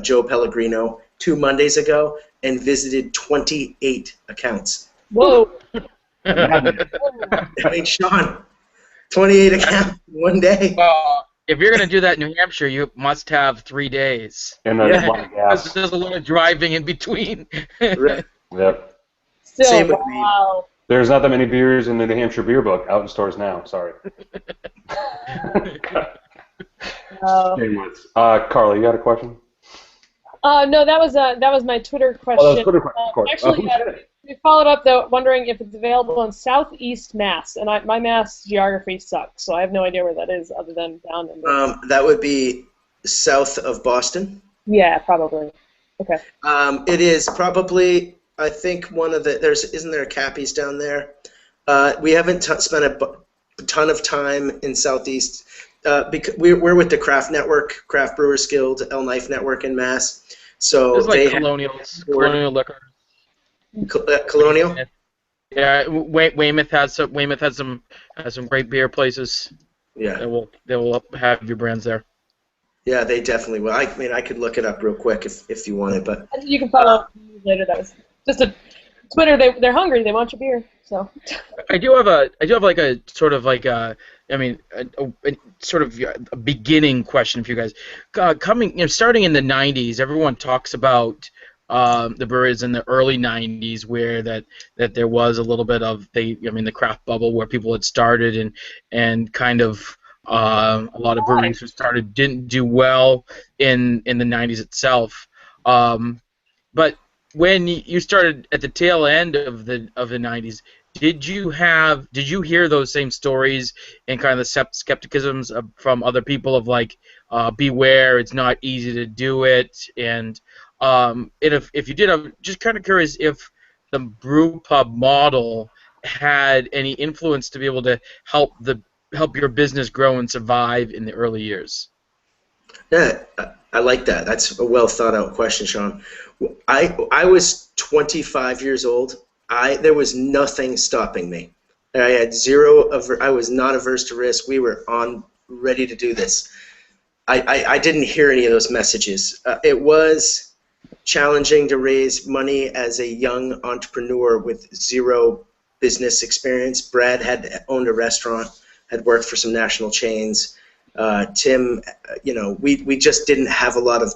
Joe Pellegrino 2 Mondays ago and visited 28 accounts. Whoa. I mean, Sean, 28 accounts in one day. Well, if you're going to do that in New Hampshire, you must have 3 days. And then Yeah. a lot of Because gas. there's a lot of driving in between. Right. Yep. Still, Same with wow. There's not that many beers in the New Hampshire Beer Book out in stores now. Sorry. Shameless. Carly, you got a question? No, that was my Twitter question. Oh, that was Twitter question, of course. Actually, Who said it? we followed up though, wondering if it's available in Southeast Mass, and my Mass geography sucks, so I have no idea where that is other than down in the... That would be south of Boston. Yeah, probably. Okay. It is probably, I think, one of the, isn't there a Cappy's down there? We haven't spent a ton of time in Southeast, because we're with the Craft Network, Craft Brewers Guild, El Knife Network in Mass. So There's like they colonial liquor. Colonial? Yeah, Weymouth has some great beer places. Yeah. They will have your brands there. Yeah, they definitely will. I mean, I could look it up real quick if you wanted, but You can follow up later. That was just a Twitter. They're hungry. They want your beer. So. I do have like a sort of like a sort of a beginning question for you guys. Starting in the '90s, everyone talks about the breweries in the early '90s, where that there was a little bit of the craft bubble where people had started and kind of a lot of breweries who started didn't do well in the '90s itself. But when you started at the tail end of the '90s, did you hear those same stories and kind of the skepticisms from other people of like, beware, it's not easy to do it, and if you did, I'm just kind of curious if the brew pub model had any influence to be able to help your business grow and survive in the early years. yeah, I like that. That's a well thought out question, Sean. I was 25 years old. There was nothing stopping me. I had I was not averse to risk. We were ready to do this. I didn't hear any of those messages. It was challenging to raise money as a young entrepreneur with zero business experience. Brad had owned a restaurant, had worked for some national chains. Tim, we just didn't have a lot of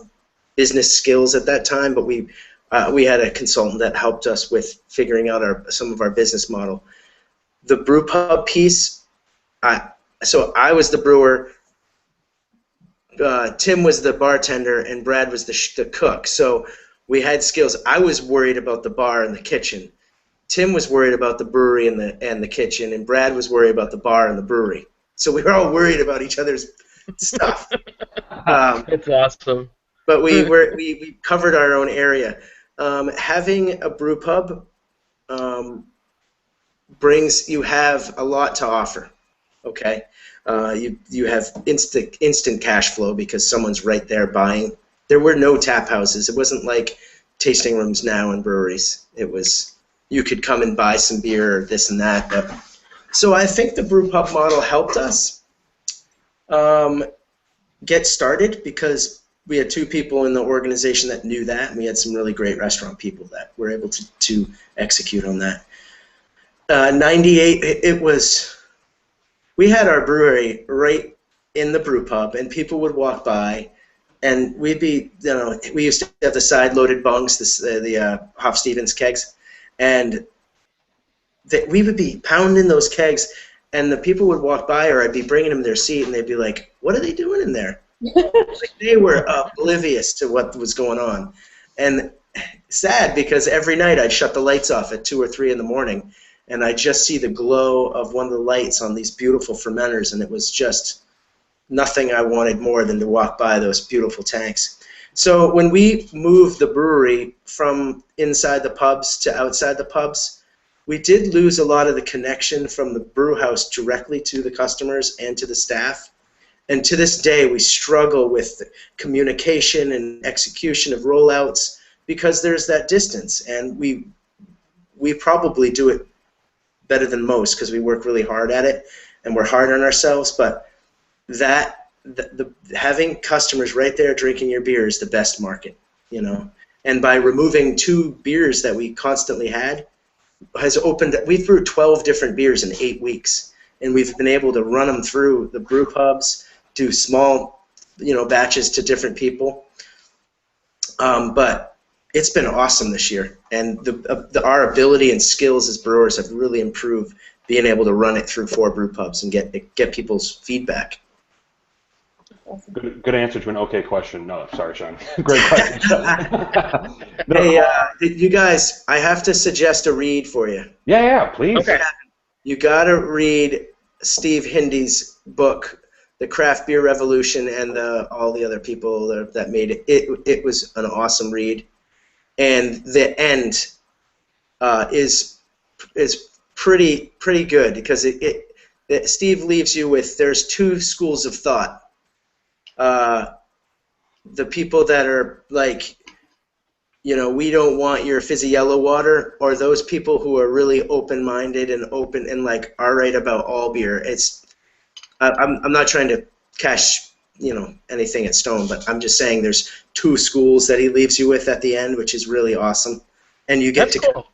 business skills at that time, but we had a consultant that helped us with figuring out some of our business model. The brew pub piece, so I was the brewer, Tim was the bartender, and Brad was the cook. So we had skills. I was worried about the bar and the kitchen. Tim was worried about the brewery and the kitchen, and Brad was worried about the bar and the brewery. So we were all worried about each other's stuff. That's awesome. But we covered our own area. Having a brew pub you have a lot to offer. Okay, you have instant cash flow because someone's right there buying. There were no tap houses. It wasn't like tasting rooms now in breweries. It was you could come and buy some beer or this and that. But so I think the brew pub model helped us get started because we had two people in the organization that knew that, and we had some really great restaurant people that were able to execute on that. 98, we had our brewery right in the brew pub, and people would walk by, and we'd be, we used to have the side-loaded bungs, the Hoff Stevens kegs, and we would be pounding those kegs, and the people would walk by, or I'd be bringing them their seat, and they'd be like, "What are they doing in there?" Like they were oblivious to what was going on, and sad because every night I'd shut the lights off at 2 or 3 in the morning, and I'd just see the glow of one of the lights on these beautiful fermenters, and it was just nothing I wanted more than to walk by those beautiful tanks. So when we moved the brewery from inside the pubs to outside the pubs, we did lose a lot of the connection from the brew house directly to the customers and to the staff. And to this day, we struggle with communication and execution of rollouts because there's that distance, and we probably do it better than most because we work really hard at it and we're hard on ourselves. But having customers right there drinking your beer is the best market, you know. And by removing 2 beers that we constantly had, we threw 12 different beers in 8 weeks, and we've been able to run them through the brew pubs, do small, batches to different people. But it's been awesome this year, and our ability and skills as brewers have really improved, being able to run it through 4 brew pubs and get people's feedback. Good answer to an okay question. No, sorry, Sean. Great question, Sean. No. Hey, you guys, I have to suggest a read for you. Yeah, please. Okay. You got to read Steve Hindy's book, The Craft Beer Revolution, and all the other people that made it. It was an awesome read, and the end is pretty good because Steve leaves you with, there's 2 schools of thought. The people that are like, we don't want your fizzy yellow water, or those people who are really open-minded and open and like are right about all beer. I'm not trying to cash anything at stone, but I'm just saying there's 2 schools that he leaves you with at the end, which is really awesome, and you get That's to. cool.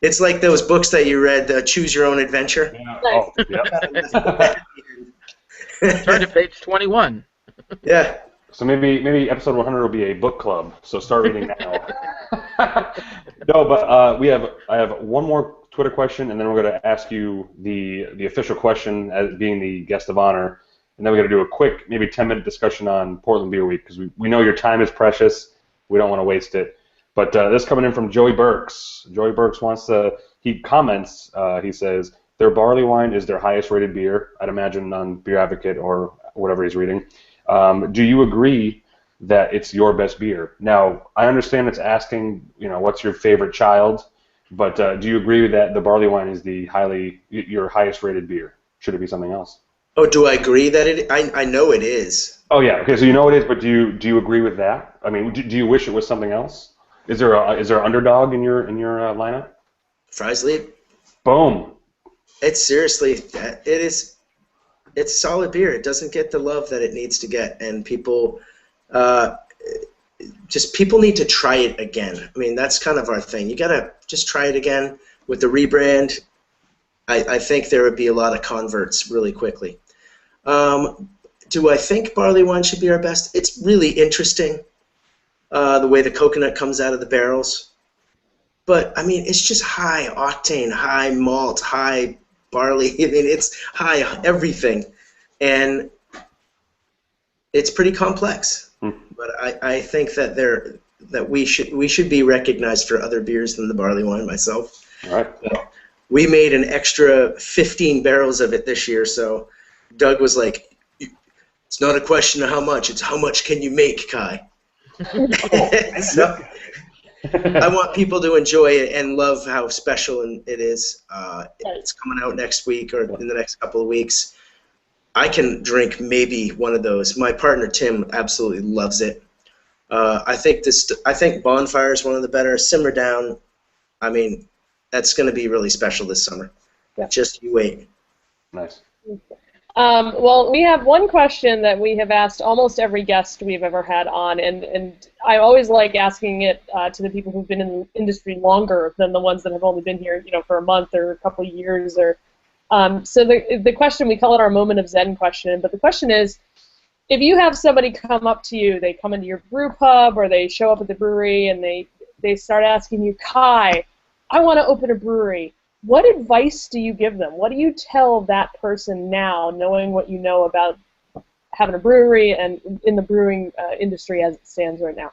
It's like those books that you read, Choose Your Own Adventure. Yeah. Nice. Oh, yep. Turn to page 21. Yeah. So maybe episode 100 will be a book club. So start reading now. No, but I have one more Twitter question, and then we're going to ask you the official question as being the guest of honor, and then we're going to do a quick, maybe 10-minute discussion on Portland Beer Week because we know your time is precious. We don't want to waste it. But this coming in from Joey Burks. Joey Burks he comments, he says, their barley wine is their highest rated beer, I'd imagine on Beer Advocate or whatever he's reading. Do you agree that it's your best beer? Now, I understand it's asking, what's your favorite child, but do you agree that the barley wine is your highest rated beer? Should it be something else? Oh, do I agree that I know it is. Oh yeah, okay. So you know it is, but do you agree with that? I mean, do you wish it was something else? Is there an underdog in your lineup? Fries Lead. Boom. It's seriously, it is. It's solid beer. It doesn't get the love that it needs to get, and people need to try it again. I mean, that's kind of our thing. You gotta just try it again with the rebrand. I think there would be a lot of converts really quickly. Do I think barley wine should be our best? It's really interesting, the way the coconut comes out of the barrels. But, I mean, it's just high octane, high malt, high barley. I mean, it's high everything. And it's pretty complex. But I think that we should be recognized for other beers than the barley wine myself. All right. So we made an extra 15 barrels of it this year, so Doug was like, it's not a question of how much, it's how much can you make, Kai? So, I want people to enjoy it and love how special it is. It's coming out next week or in the next couple of weeks. I can drink maybe one of those. My partner Tim absolutely loves it. I think Bonfire is one of the better. Simmer Down, I mean, that's going to be really special this summer. Yeah. Just you wait. Nice. Well, we have one question that we have asked almost every guest we've ever had on, and I always like asking it to the people who've been in the industry longer than the ones that have only been here, for a month or a couple of years. Or so the question, we call it our moment of Zen question, but the question is, if you have somebody come up to you, they come into your brew pub or they show up at the brewery and they start asking you, Kai, I want to open a brewery. What advice do you give them? What do you tell that person now, knowing what you know about having a brewery and in the brewing industry as it stands right now?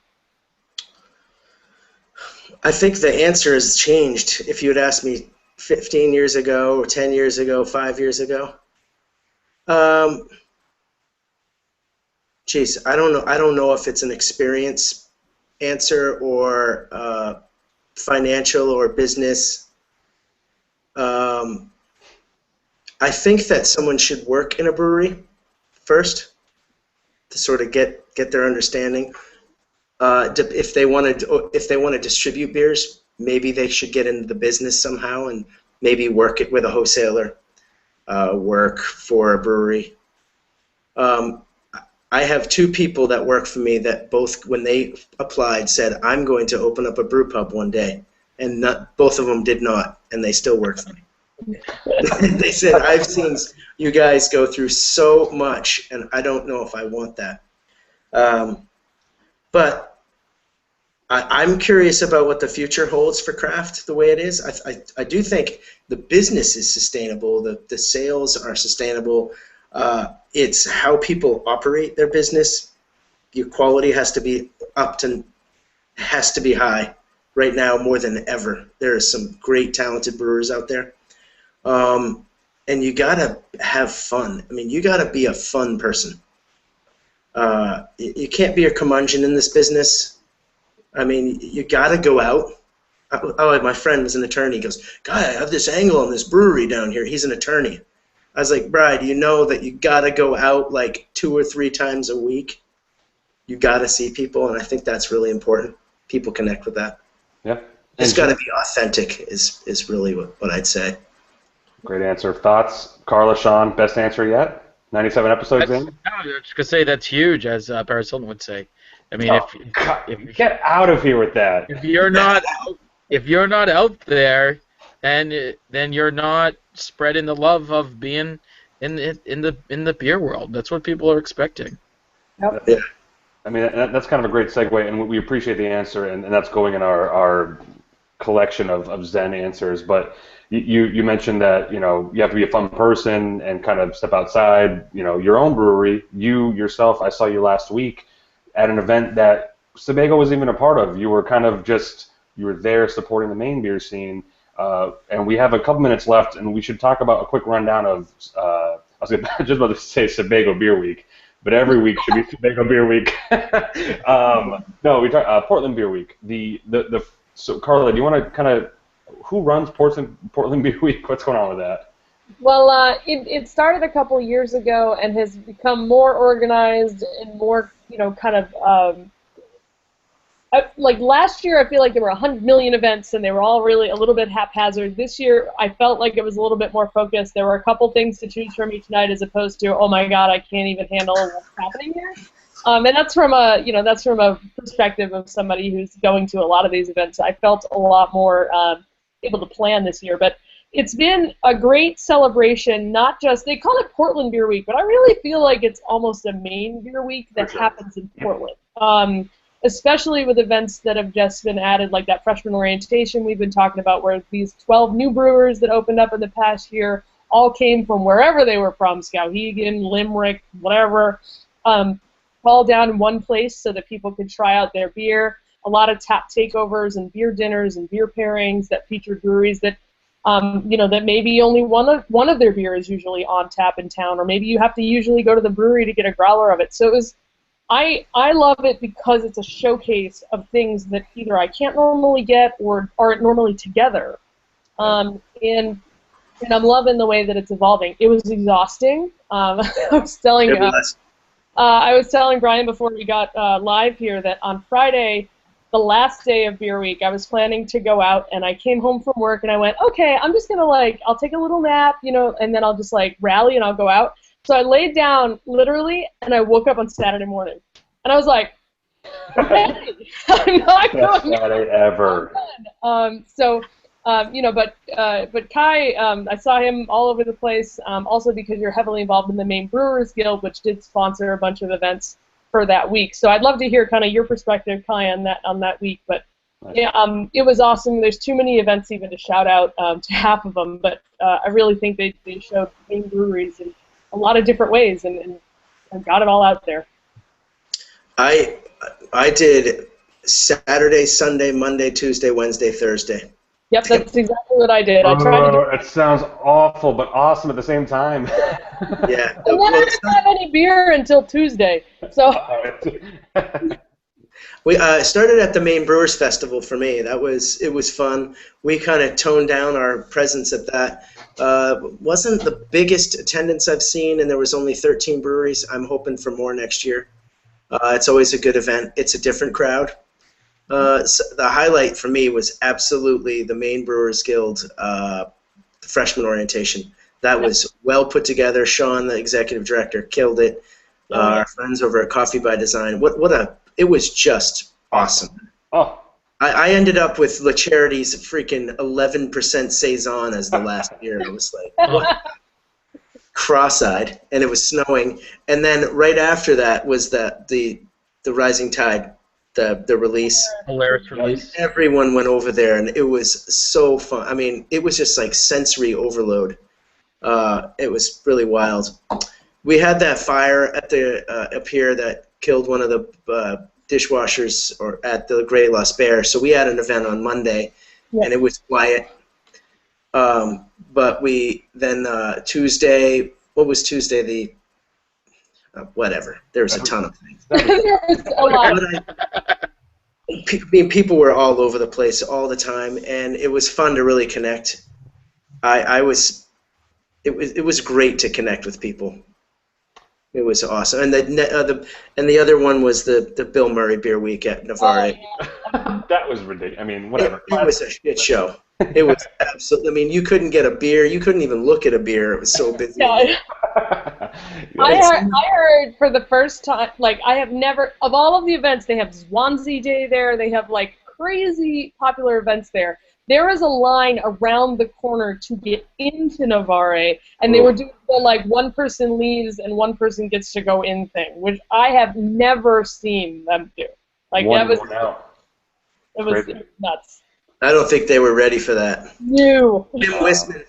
I think the answer has changed. If you had asked me 15 years ago, or 10 years ago, 5 years ago, geez, I don't know. I don't know if it's an experience answer or financial or business. I think that someone should work in a brewery first. to sort of get their understanding. If they want to distribute beers, maybe they should get into the business somehow and maybe work it with a wholesaler, work for a brewery. I have two people that work for me that both, when they applied, said, I'm going to open up a brew pub one day. And both of them did not, and they still work for me. They said, I've seen you guys go through so much, and I don't know if I want that. But I'm curious about what the future holds for craft the way it is. I do think the business is sustainable. The sales are sustainable. It's how people operate their business. Your quality has to be has to be high. Right now, more than ever, there are some great, talented brewers out there. And you gotta have fun. I mean, you gotta be a fun person. You can't be a curmudgeon in this business. I mean, you gotta go out. Oh, my friend was an attorney. He goes, "Guy, I have this angle on this brewery down here." He's an attorney. I was like, "Bride, you know that you gotta go out like 2 or 3 times a week. You gotta see people, and I think that's really important. People connect with that. Yeah. It's got to be authentic. Is really what I'd say." Great answer. Thoughts, Carla, Sean? Best answer yet? 97 episodes in. I was just gonna say that's huge, as Paris Hilton would say. I mean, if get out of here with that. If you're not out there, then you're not spreading the love of being in the beer world. That's what people are expecting. Yep. Yeah. I mean, that's kind of a great segue, and we appreciate the answer, and that's going in our collection of Zen answers. But you mentioned that you have to be a fun person and kind of step outside your own brewery. You yourself, I saw you last week at an event that Sebago was even a part of. You were kind of you were there supporting the main beer scene, and we have a couple minutes left, and we should talk about a quick rundown of I was just about to say Sebago Beer Week. But every week should be Sebago Beer Week. No, we talk Portland Beer Week. So Carla, do you want to kind of who runs Portland Beer Week? What's going on with that? Well, it started a couple years ago and has become more organized and more kind of like last year. I feel like there were 100 million events and they were all really a little bit haphazard. This year I felt like it was a little bit more focused. There were a couple things to choose from each night as opposed to, oh my God, I can't even handle what's happening here. And that's from a perspective of somebody who's going to a lot of these events. I felt a lot more able to plan this year, but it's been a great celebration. Not just, they call it Portland Beer Week, but I really feel like it's almost a Maine Beer Week that happens in Portland. Especially with events that have just been added, like that freshman orientation we've been talking about, where these 12 new brewers that opened up in the past year all came from wherever they were from, Skowhegan, Limerick, whatever, all down in one place so that people could try out their beer. A lot of tap takeovers and beer dinners and beer pairings that featured breweries that, that maybe only one of their beer is usually on tap in town, or maybe you have to usually go to the brewery to get a growler of it. So it was. I love it because it's a showcase of things that either I can't normally get or aren't normally together. And I'm loving the way that it's evolving. It was exhausting. I was telling Brian before we got live here that on Friday, the last day of Beer Week, I was planning to go out, and I came home from work, and I went, okay, I'm just going to, I'll take a little nap, and then I'll just, rally, and I'll go out. So I laid down, literally, and I woke up on Saturday morning. And I was like, okay, I'm not Best going Saturday ever. But Kai, I saw him all over the place, also because you're heavily involved in the Maine Brewers Guild, which did sponsor a bunch of events for that week. So I'd love to hear kind of your perspective, Kai, on that week. But nice. Yeah, it was awesome. There's too many events even to shout out to half of them, but I really think they showed Maine breweries in a lot of different ways and got it all out there. I did Saturday, Sunday, Monday, Tuesday, Wednesday, Thursday. Yep, that's exactly what I did. I tried to do it sounds awful, but awesome at the same time. Yeah. And then I didn't have any beer until Tuesday. So we started at the Maine Brewers Festival for me. It was fun. We kind of toned down our presence at that. Wasn't the biggest attendance I've seen, and there was only 13 breweries. I'm hoping for more next year. It's always a good event. It's a different crowd. So the highlight for me was absolutely the Maine Brewers Guild freshman orientation. That was well put together. Sean, the executive director, killed it. Our friends over at Coffee by Design. It was just awesome. Oh. I ended up with La Charity's freaking 11% Saison as the last beer. I was like, cross-eyed, and it was snowing. And then right after that was the Rising Tide, the release. Hilarious release. Everyone went over there, and it was so fun. I mean, it was just like sensory overload. It was really wild. We had that fire at the up here that killed one of the dishwashers at the Grey Lost Bear. So we had an event on Monday, and it was quiet. But we then Tuesday. What was Tuesday? The whatever. There was a ton of things. There was a lot. I mean, people were all over the place all the time, and it was fun to really connect. It was great to connect with people. It was awesome, and the other one was the Bill Murray Beer Week at Navarre. That was ridiculous. I mean, whatever. It was a shit show. It was absolutely. I mean, you couldn't get a beer. You couldn't even look at a beer. It was so busy. Yeah. I heard for the first time, like, I have never, of all of the events, they have Swansea Day there. They have like crazy popular events there. There is a line around the corner to get into Navarre, and they were doing the, like, one person leaves and one person gets to go in thing, which I have never seen them do. Like, it was nuts. I don't think they were ready for that. No. Jim Wisman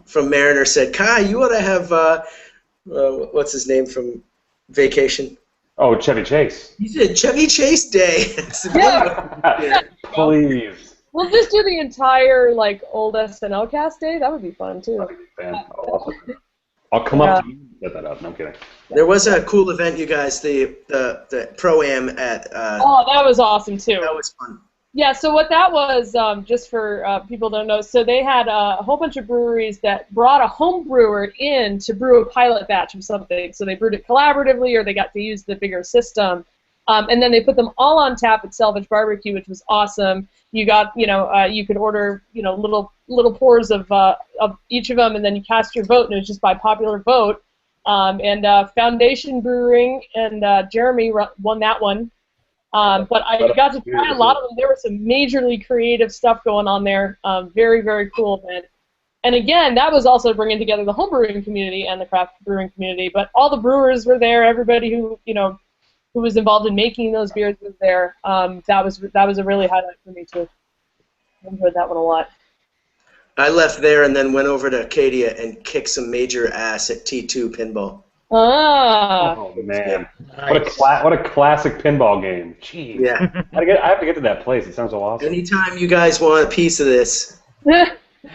from Mariner said, "Kai, you ought to have what's his name from Vacation." Oh, Chevy Chase. He said Chevy Chase Day. Please. We'll just do the entire, like, old SNL cast day. That would be fun, too. I'll come up to you and set that up. No, I'm kidding. There was a cool event, you guys, the Pro-Am at... oh, that was awesome, too. That was fun. Yeah, so what that was, just for people don't know, so they had a whole bunch of breweries that brought a home brewer in to brew a pilot batch of something. So they brewed it collaboratively, or they got to use the bigger system. And then they put them all on tap at Selvage Barbecue, which was awesome. You got, you could order, little pours of each of them, and then you cast your vote, and it was just by popular vote. And Foundation Brewing and Jeremy won that one. But I got to try a lot of them. There was some majorly creative stuff going on there. Very, very cool event. And again, that was also bringing together the home brewing community and the craft brewing community. But all the brewers were there. Everybody who was involved in making those beers was there. That was a really highlight for me too. I enjoyed that one a lot. I left there and then went over to Acadia and kicked some major ass at T2 pinball. Ah. Oh man, Nice. what a classic pinball game. Jeez. Yeah. I have to get to that place. It sounds so awesome. Anytime you guys want a piece of this.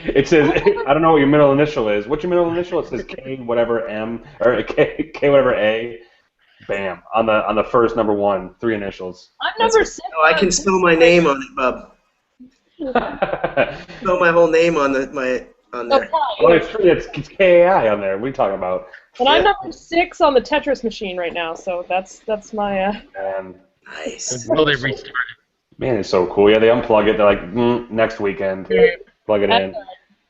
It says, I don't know what your middle initial is. What's your middle initial? It says K whatever M or K whatever A. Bam, on the first number one, 3 initials. I'm number 6. Oh, I can spell my name on it, bub. Spell my whole name on there. Well, it's true. It's KAI on there. What are you talking about? And I'm number 6 on the Tetris machine right now, so that's my. Nice. Until they restart it. Man, it's so cool. Yeah, they unplug it. They're like, next weekend, plug it in.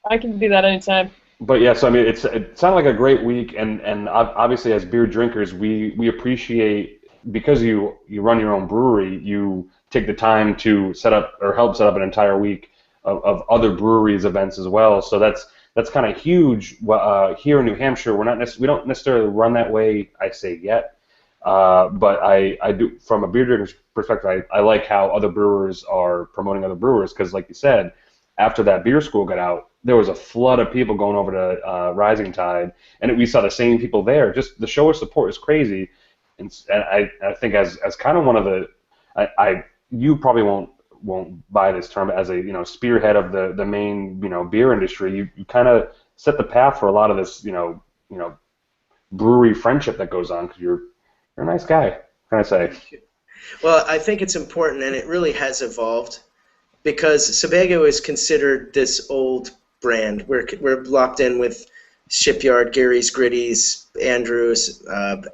I can do that anytime. But yeah, so I mean, it sounded like a great week, and obviously as beer drinkers, we appreciate, because you run your own brewery, you take the time to set up or help set up an entire week of other breweries events as well. So that's kind of huge. Here in New Hampshire, we don't necessarily run that way, I say yet, but I do, from a beer drinker's perspective, I like how other brewers are promoting other brewers, because like you said, after that beer school got out, there was a flood of people going over to Rising Tide, and we saw the same people there. Just the show of support is crazy, and I think as kind of one of the, you probably won't buy this term, as a spearhead of the main beer industry. You kind of set the path for a lot of this brewery friendship that goes on, because you're a nice guy, can I say? Well, I think it's important, and it really has evolved, because Sebago is considered this old brand. We're locked in with Shipyard, Gary's Gritties, Andrews,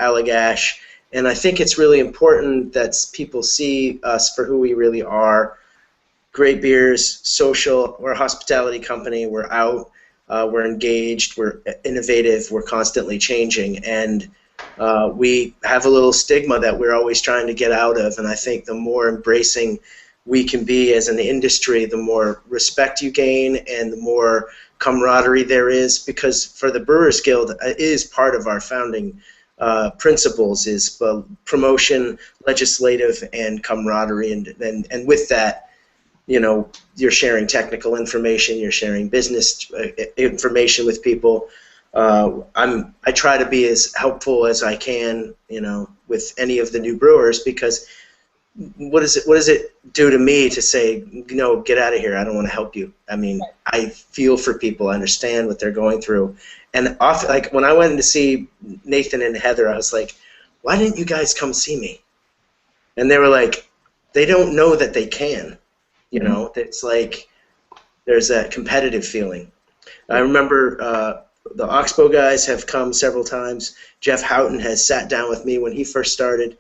Allagash, And I think it's really important that people see us for who we really are. Great beers, social, we're a hospitality company, we're out, we're engaged, we're innovative, we're constantly changing, and we have a little stigma that we're always trying to get out of, and I think the more embracing we can be as an industry, the more respect you gain and the more camaraderie there is, because for the Brewers Guild, it is part of our founding principles is promotion, legislative, and camaraderie, and with that, you know, you're sharing technical information, you're sharing business information with people. I try to be as helpful as I can, you know, with any of the new brewers, because what does it do to me to say, you know, get out of here, I don't want to help you. I mean, I feel for people, I understand what they're going through. And often, like when I went to see Nathan and Heather, I was like, why didn't you guys come see me? And they were like, they don't know that they can. You know, it's like there's that competitive feeling. I remember the Oxbow guys have come several times. Jeff Houghton has sat down with me when he first started.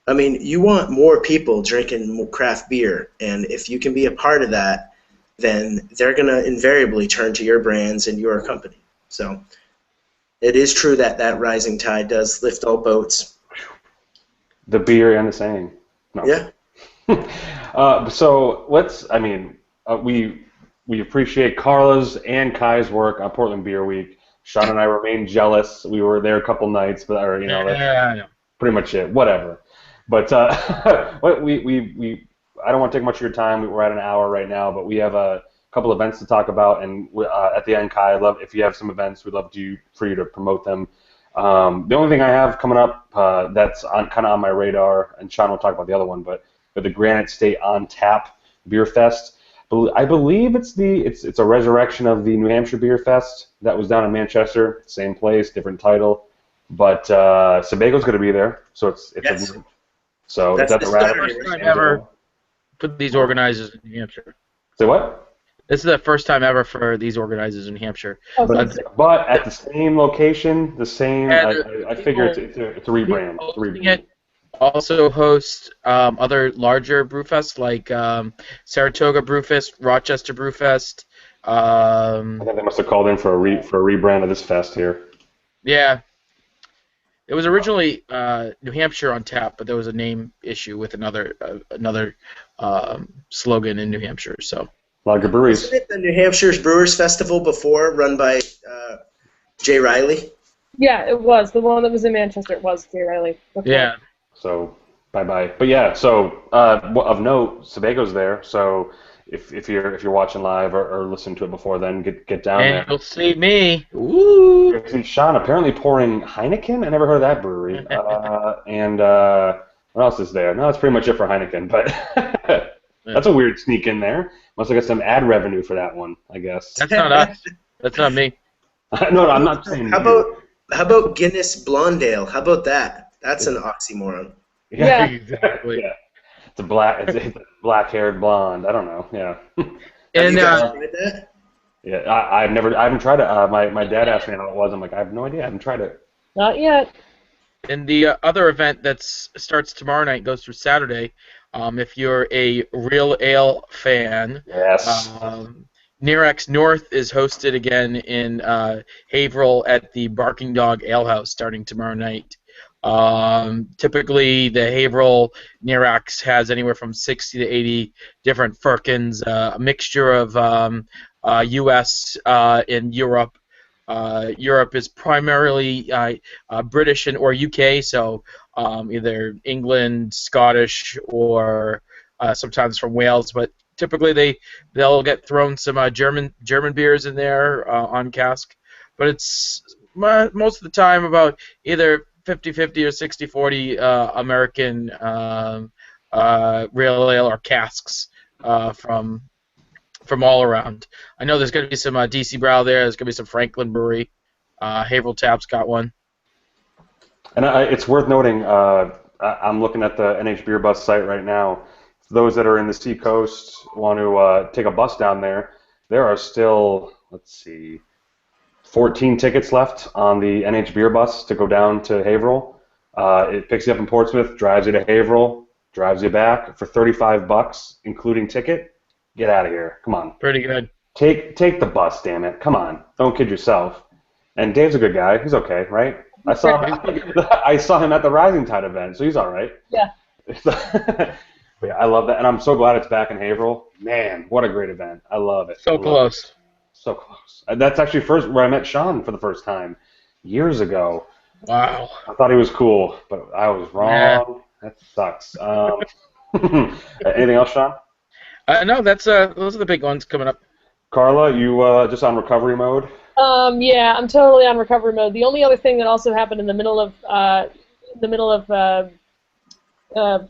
I mean, you want more people drinking craft beer, and if you can be a part of that, then they're going to invariably turn to your brands and your company. So it is true that that rising tide does lift all boats. The beer and the saying. No. Yeah. So let's. I mean, we appreciate Carla's and Kai's work on Portland Beer Week. Sean and I remain jealous. We were there a couple nights, but or, you know, that's pretty much it. Whatever. But we I don't want to take much of your time. We're at an hour right now, but we have a couple events to talk about, and at the end, Kai, I'd love if you have some events, we'd love for you to promote them. The only thing I have coming up that's kind of on my radar, and Sean will talk about the other one, but the Granite State on Tap Beer Fest. I believe it's a resurrection of the New Hampshire Beer Fest that was down in Manchester. Same place, different title, but Sebago's going to be there, so it's Yes. So That's it's at the First time ever for these organizers in New Hampshire. Say what? This is the first time ever for these organizers in New Hampshire. But at the same location, the same. I figure it's a rebrand. It also hosts other larger brewfests like Saratoga Brewfest, Rochester Brewfest. I think they must have called in for a rebrand of this fest here. Yeah. It was originally New Hampshire on Tap, but there was a name issue with another slogan in New Hampshire. So a lot of good breweries. Wasn't it the New Hampshire's Brewers Festival before, run by Jay Riley? Yeah, it was. The one that was in Manchester, it was Jay Riley. Before. Yeah. So bye-bye. But yeah, so of note, Sebago's there. So if you're watching live or listening to it before then, get down there. And you'll see me. Woo! You see Sean apparently pouring Heineken. I never heard of that brewery. And what else is there? No, that's pretty much it for Heineken. But that's a weird sneak in there. Must have got some ad revenue for that one, I guess. That's not us. That's not me. No, I'm not saying. How about Guinness Blonde Ale? How about that? That's an oxymoron. Yeah. Exactly. Yeah. It's a black-haired blonde. I don't know. Yeah. Have you guys tried that? Yeah, I haven't tried it. My dad asked me how it was. I'm like, I have no idea. I haven't tried it. Not yet. And the other event that starts tomorrow night goes through Saturday. If you're a real ale fan, yes. Nerex North is hosted again in Haverhill at the Barking Dog Ale House starting tomorrow night. Typically, the Haverhill Nerex has anywhere from 60 to 80 different firkins, a mixture of U.S. and Europe. Europe is primarily British or UK, so either England, Scottish, or sometimes from Wales. But typically, they'll get thrown some German beers in there on cask. But it's most of the time about either 50-50 or 60-40 American real ale or casks from all around. I know there's going to be some DC Brow there. There's going to be some Franklin Brewery. Haverhill Tap's got one. And it's worth noting, I'm looking at the NH Beer Bus site right now. For those that are in the Seacoast want to take a bus down there, there are still, 14 tickets left on the NH Beer Bus to go down to Haverhill. It picks you up in Portsmouth, drives you to Haverhill, drives you back for $35, including ticket. Get out of here. Come on. Pretty good. Take the bus, damn it. Come on. Don't kid yourself. And Dave's a good guy. He's okay, right? I saw him at the Rising Tide event, so he's all right. Yeah. But yeah, I love that, and I'm so glad it's back in Haverhill. Man, what a great event! I love it. So close. So close. That's actually where I met Sean for the first time years ago. Wow. I thought he was cool, but I was wrong. Yeah. That sucks. Anything else, Sean? No, that's those are the big ones coming up. Carla, you just on recovery mode? Yeah, I'm totally on recovery mode. The only other thing that also happened in the middle of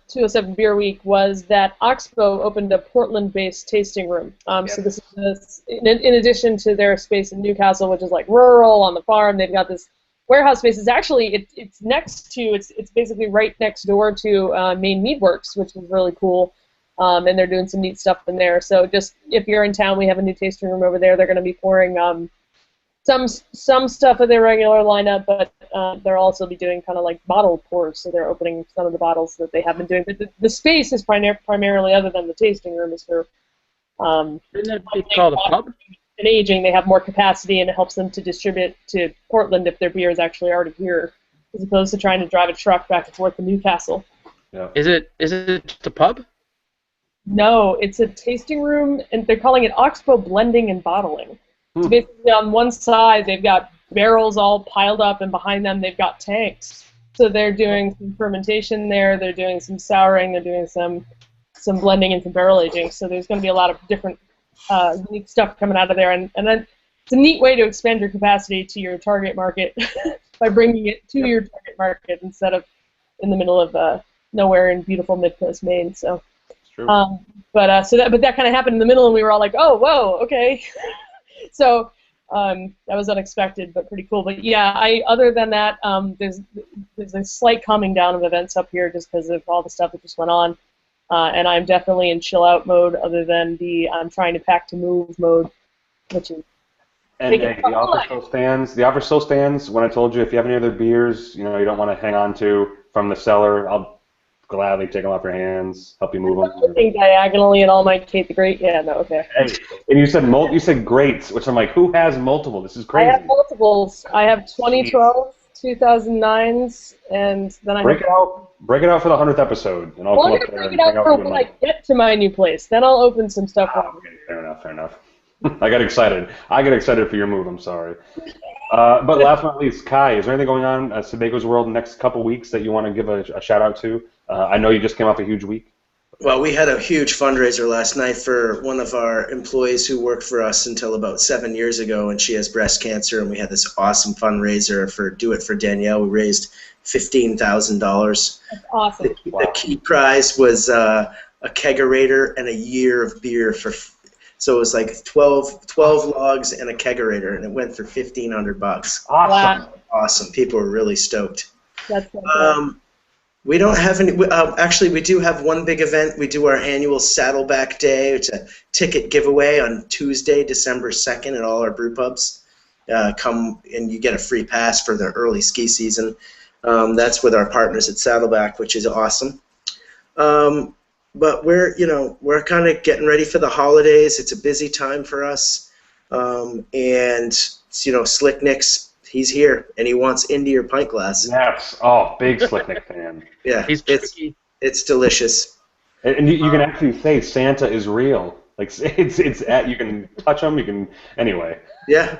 207 Beer Week was that Oxbow opened a Portland-based tasting room. Yes. So this is in addition to their space in Newcastle, which is like rural on the farm. They've got this warehouse space. It's actually it's basically right next door to Maine Mead Works, which is really cool. And they're doing some neat stuff in there. So just if you're in town, we have a new tasting room over there. They're going to be pouring some stuff of their regular lineup, but they'll also be doing kind of like bottle pours. So they're opening some of the bottles that they have been doing. But the space is primarily, other than the tasting room, is for Isn't that called a pub? and aging. They have more capacity, and it helps them to distribute to Portland if their beer is actually already here, as opposed to trying to drive a truck back and forth to Newcastle. Yeah. Is it just a pub? No, it's a tasting room, and they're calling it Oxbow Blending and Bottling. So basically, on one side, they've got barrels all piled up, and behind them, they've got tanks. So they're doing some fermentation there, they're doing some souring, they're doing some blending and some barrel aging. So there's going to be a lot of different unique stuff coming out of there, and then it's a neat way to expand your capacity to your target market by bringing it to your target market instead of in the middle of nowhere in beautiful Mid-Coast Maine. So. True. But that kind of happened in the middle, and we were all like, "Oh, whoa, okay." So that was unexpected, but pretty cool. But yeah, other than that, there's a slight calming down of events up here just because of all the stuff that just went on, and I'm definitely in chill out mode. Other than I'm trying to pack to move mode, which is. And the offer still stands. The offer still stands. When I told you if you have any other beers, you don't want to hang on to from the cellar, I'll gladly take them off your hands, help you move them. Looking diagonally at all my Kate the Great. Yeah, no, okay. Hey, and you said greats, which I'm like, who has multiple? This is crazy. I have multiples. I have 2012, 2009s, and then I break it out for the 100th episode, and I'll come up there break and it hang out out for with you. when I get to my new place. Then I'll open some stuff up. Okay, fair enough. I got excited. I get excited for your move. I'm sorry. But last but not least, Kai, is there anything going on at Sebago's World in the next couple weeks that you want to give a shout out to? I know you just came off a huge week. Well, we had a huge fundraiser last night for one of our employees who worked for us until about 7 years ago, and she has breast cancer, and we had this awesome fundraiser for Do It for Danielle. We raised $15,000. That's awesome. The key prize was a kegerator and a year of beer so it was like 12 logs and a kegerator, and it went for $1,500. Awesome. Wow. Awesome. People were really stoked. That's so cool. We don't have any. Actually, we do have one big event. We do our annual Saddleback Day. It's a ticket giveaway on Tuesday, December 2nd, at all our brew pubs. Come and you get a free pass for the early ski season. That's with our partners at Saddleback, which is awesome. But we're kind of getting ready for the holidays. It's a busy time for us, and Slick Nick's. He's here, and he wants Indy or pint glass. Yes. Oh, big Slicknick fan. Yeah, it's delicious. And you can actually say Santa is real. Like you can touch him. You can anyway. Yeah.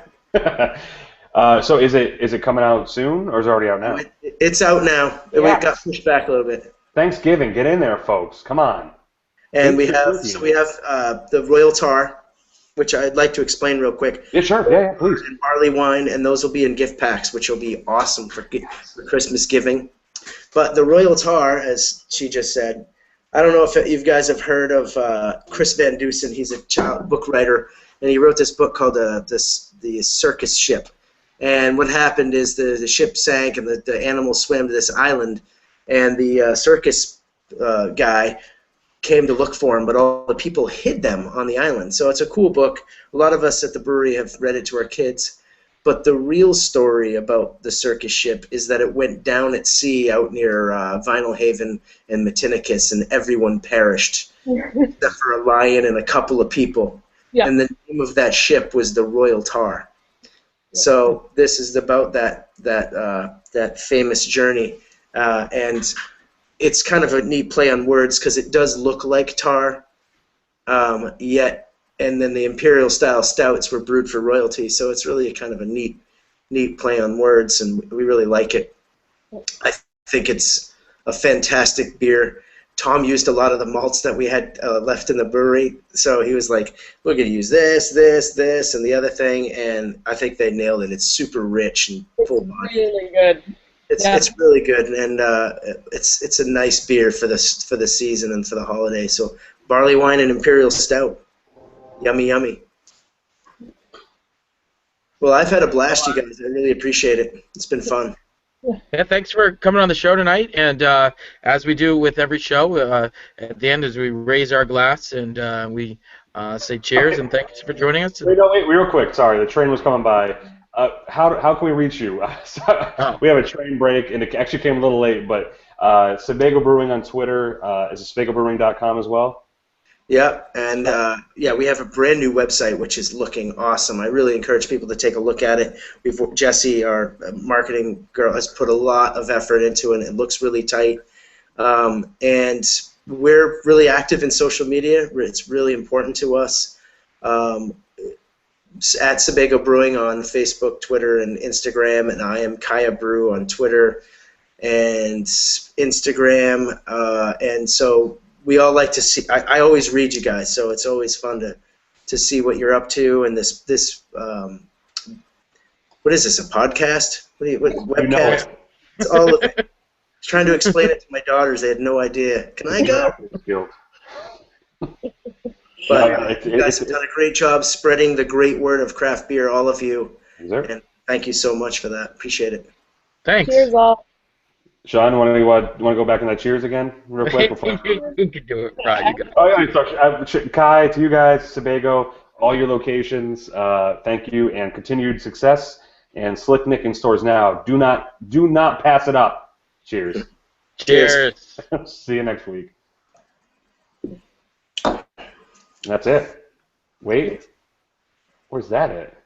So is it coming out soon, or is it already out now? It's out now. Yes. It got pushed back a little bit. Thanksgiving, get in there, folks. Come on. And we have the Royal Tar, which I'd like to explain real quick. Yeah, sure. Yeah, please. And barley wine, and those will be in gift packs, which will be awesome for Christmas giving. But the Royal Tar, as she just said, I don't know if you guys have heard of Chris Van Dusen. He's a child book writer, and he wrote this book called the Circus Ship. And what happened is the ship sank, and the animals swam to this island, and the circus guy came to look for him, but all the people hid them on the island. So it's a cool book. A lot of us at the brewery have read it to our kids. But the real story about the circus ship is that it went down at sea out near Vinyl Haven and Matinicus, and everyone perished except for a lion and a couple of people. Yeah. And the name of that ship was the Royal Tar. So this is about that famous journey, and it's kind of a neat play on words because it does look like tar, yet, and then the imperial style stouts were brewed for royalty. So it's really a kind of a neat play on words, and we really like it. I think it's a fantastic beer. Tom used a lot of the malts that we had left in the brewery, so he was like, we're going to use this, and the other thing, and I think they nailed it. It's super rich and full body. Really good. It's really good, and it's a nice beer for the season and for the holiday. So barley wine and imperial stout, yummy, yummy. Well, I've had a blast, you guys. I really appreciate it. It's been fun. Yeah, thanks for coming on the show tonight. And as we do with every show, at the end, as we raise our glass and we say cheers and thanks for joining us. Wait, real quick. Sorry, the train was coming by. How can we reach you? We have a train break, and it actually came a little late, but Sebago Brewing on Twitter is sebagobrewing.com as well. Yeah, and we have a brand new website which is looking awesome. I really encourage people to take a look at it. Jesse, our marketing girl, has put a lot of effort into it. It looks really tight, and we're really active in social media. It's really important to us. At Sebago Brewing on Facebook, Twitter, and Instagram, and I am Kaya Brew on Twitter and Instagram, and so we all like to see. I always read you guys, so it's always fun to see what you're up to. And this what is this, a podcast? What webcast? It's all of it. I was trying to explain it to my daughters. They had no idea. Can I go? But you guys have done a great job spreading the great word of craft beer, all of you. And thank you so much for that. Appreciate it. Thanks. Cheers all. Sean, want to go back in that cheers again real quick? You can do it, right? You got it. Oh yeah, so, Kai, to you guys, Sebago, all your locations, thank you and continued success. And Slick Nick in stores now. Do not pass it up. Cheers. Cheers. See you next week. That's it. Wait, where's that at?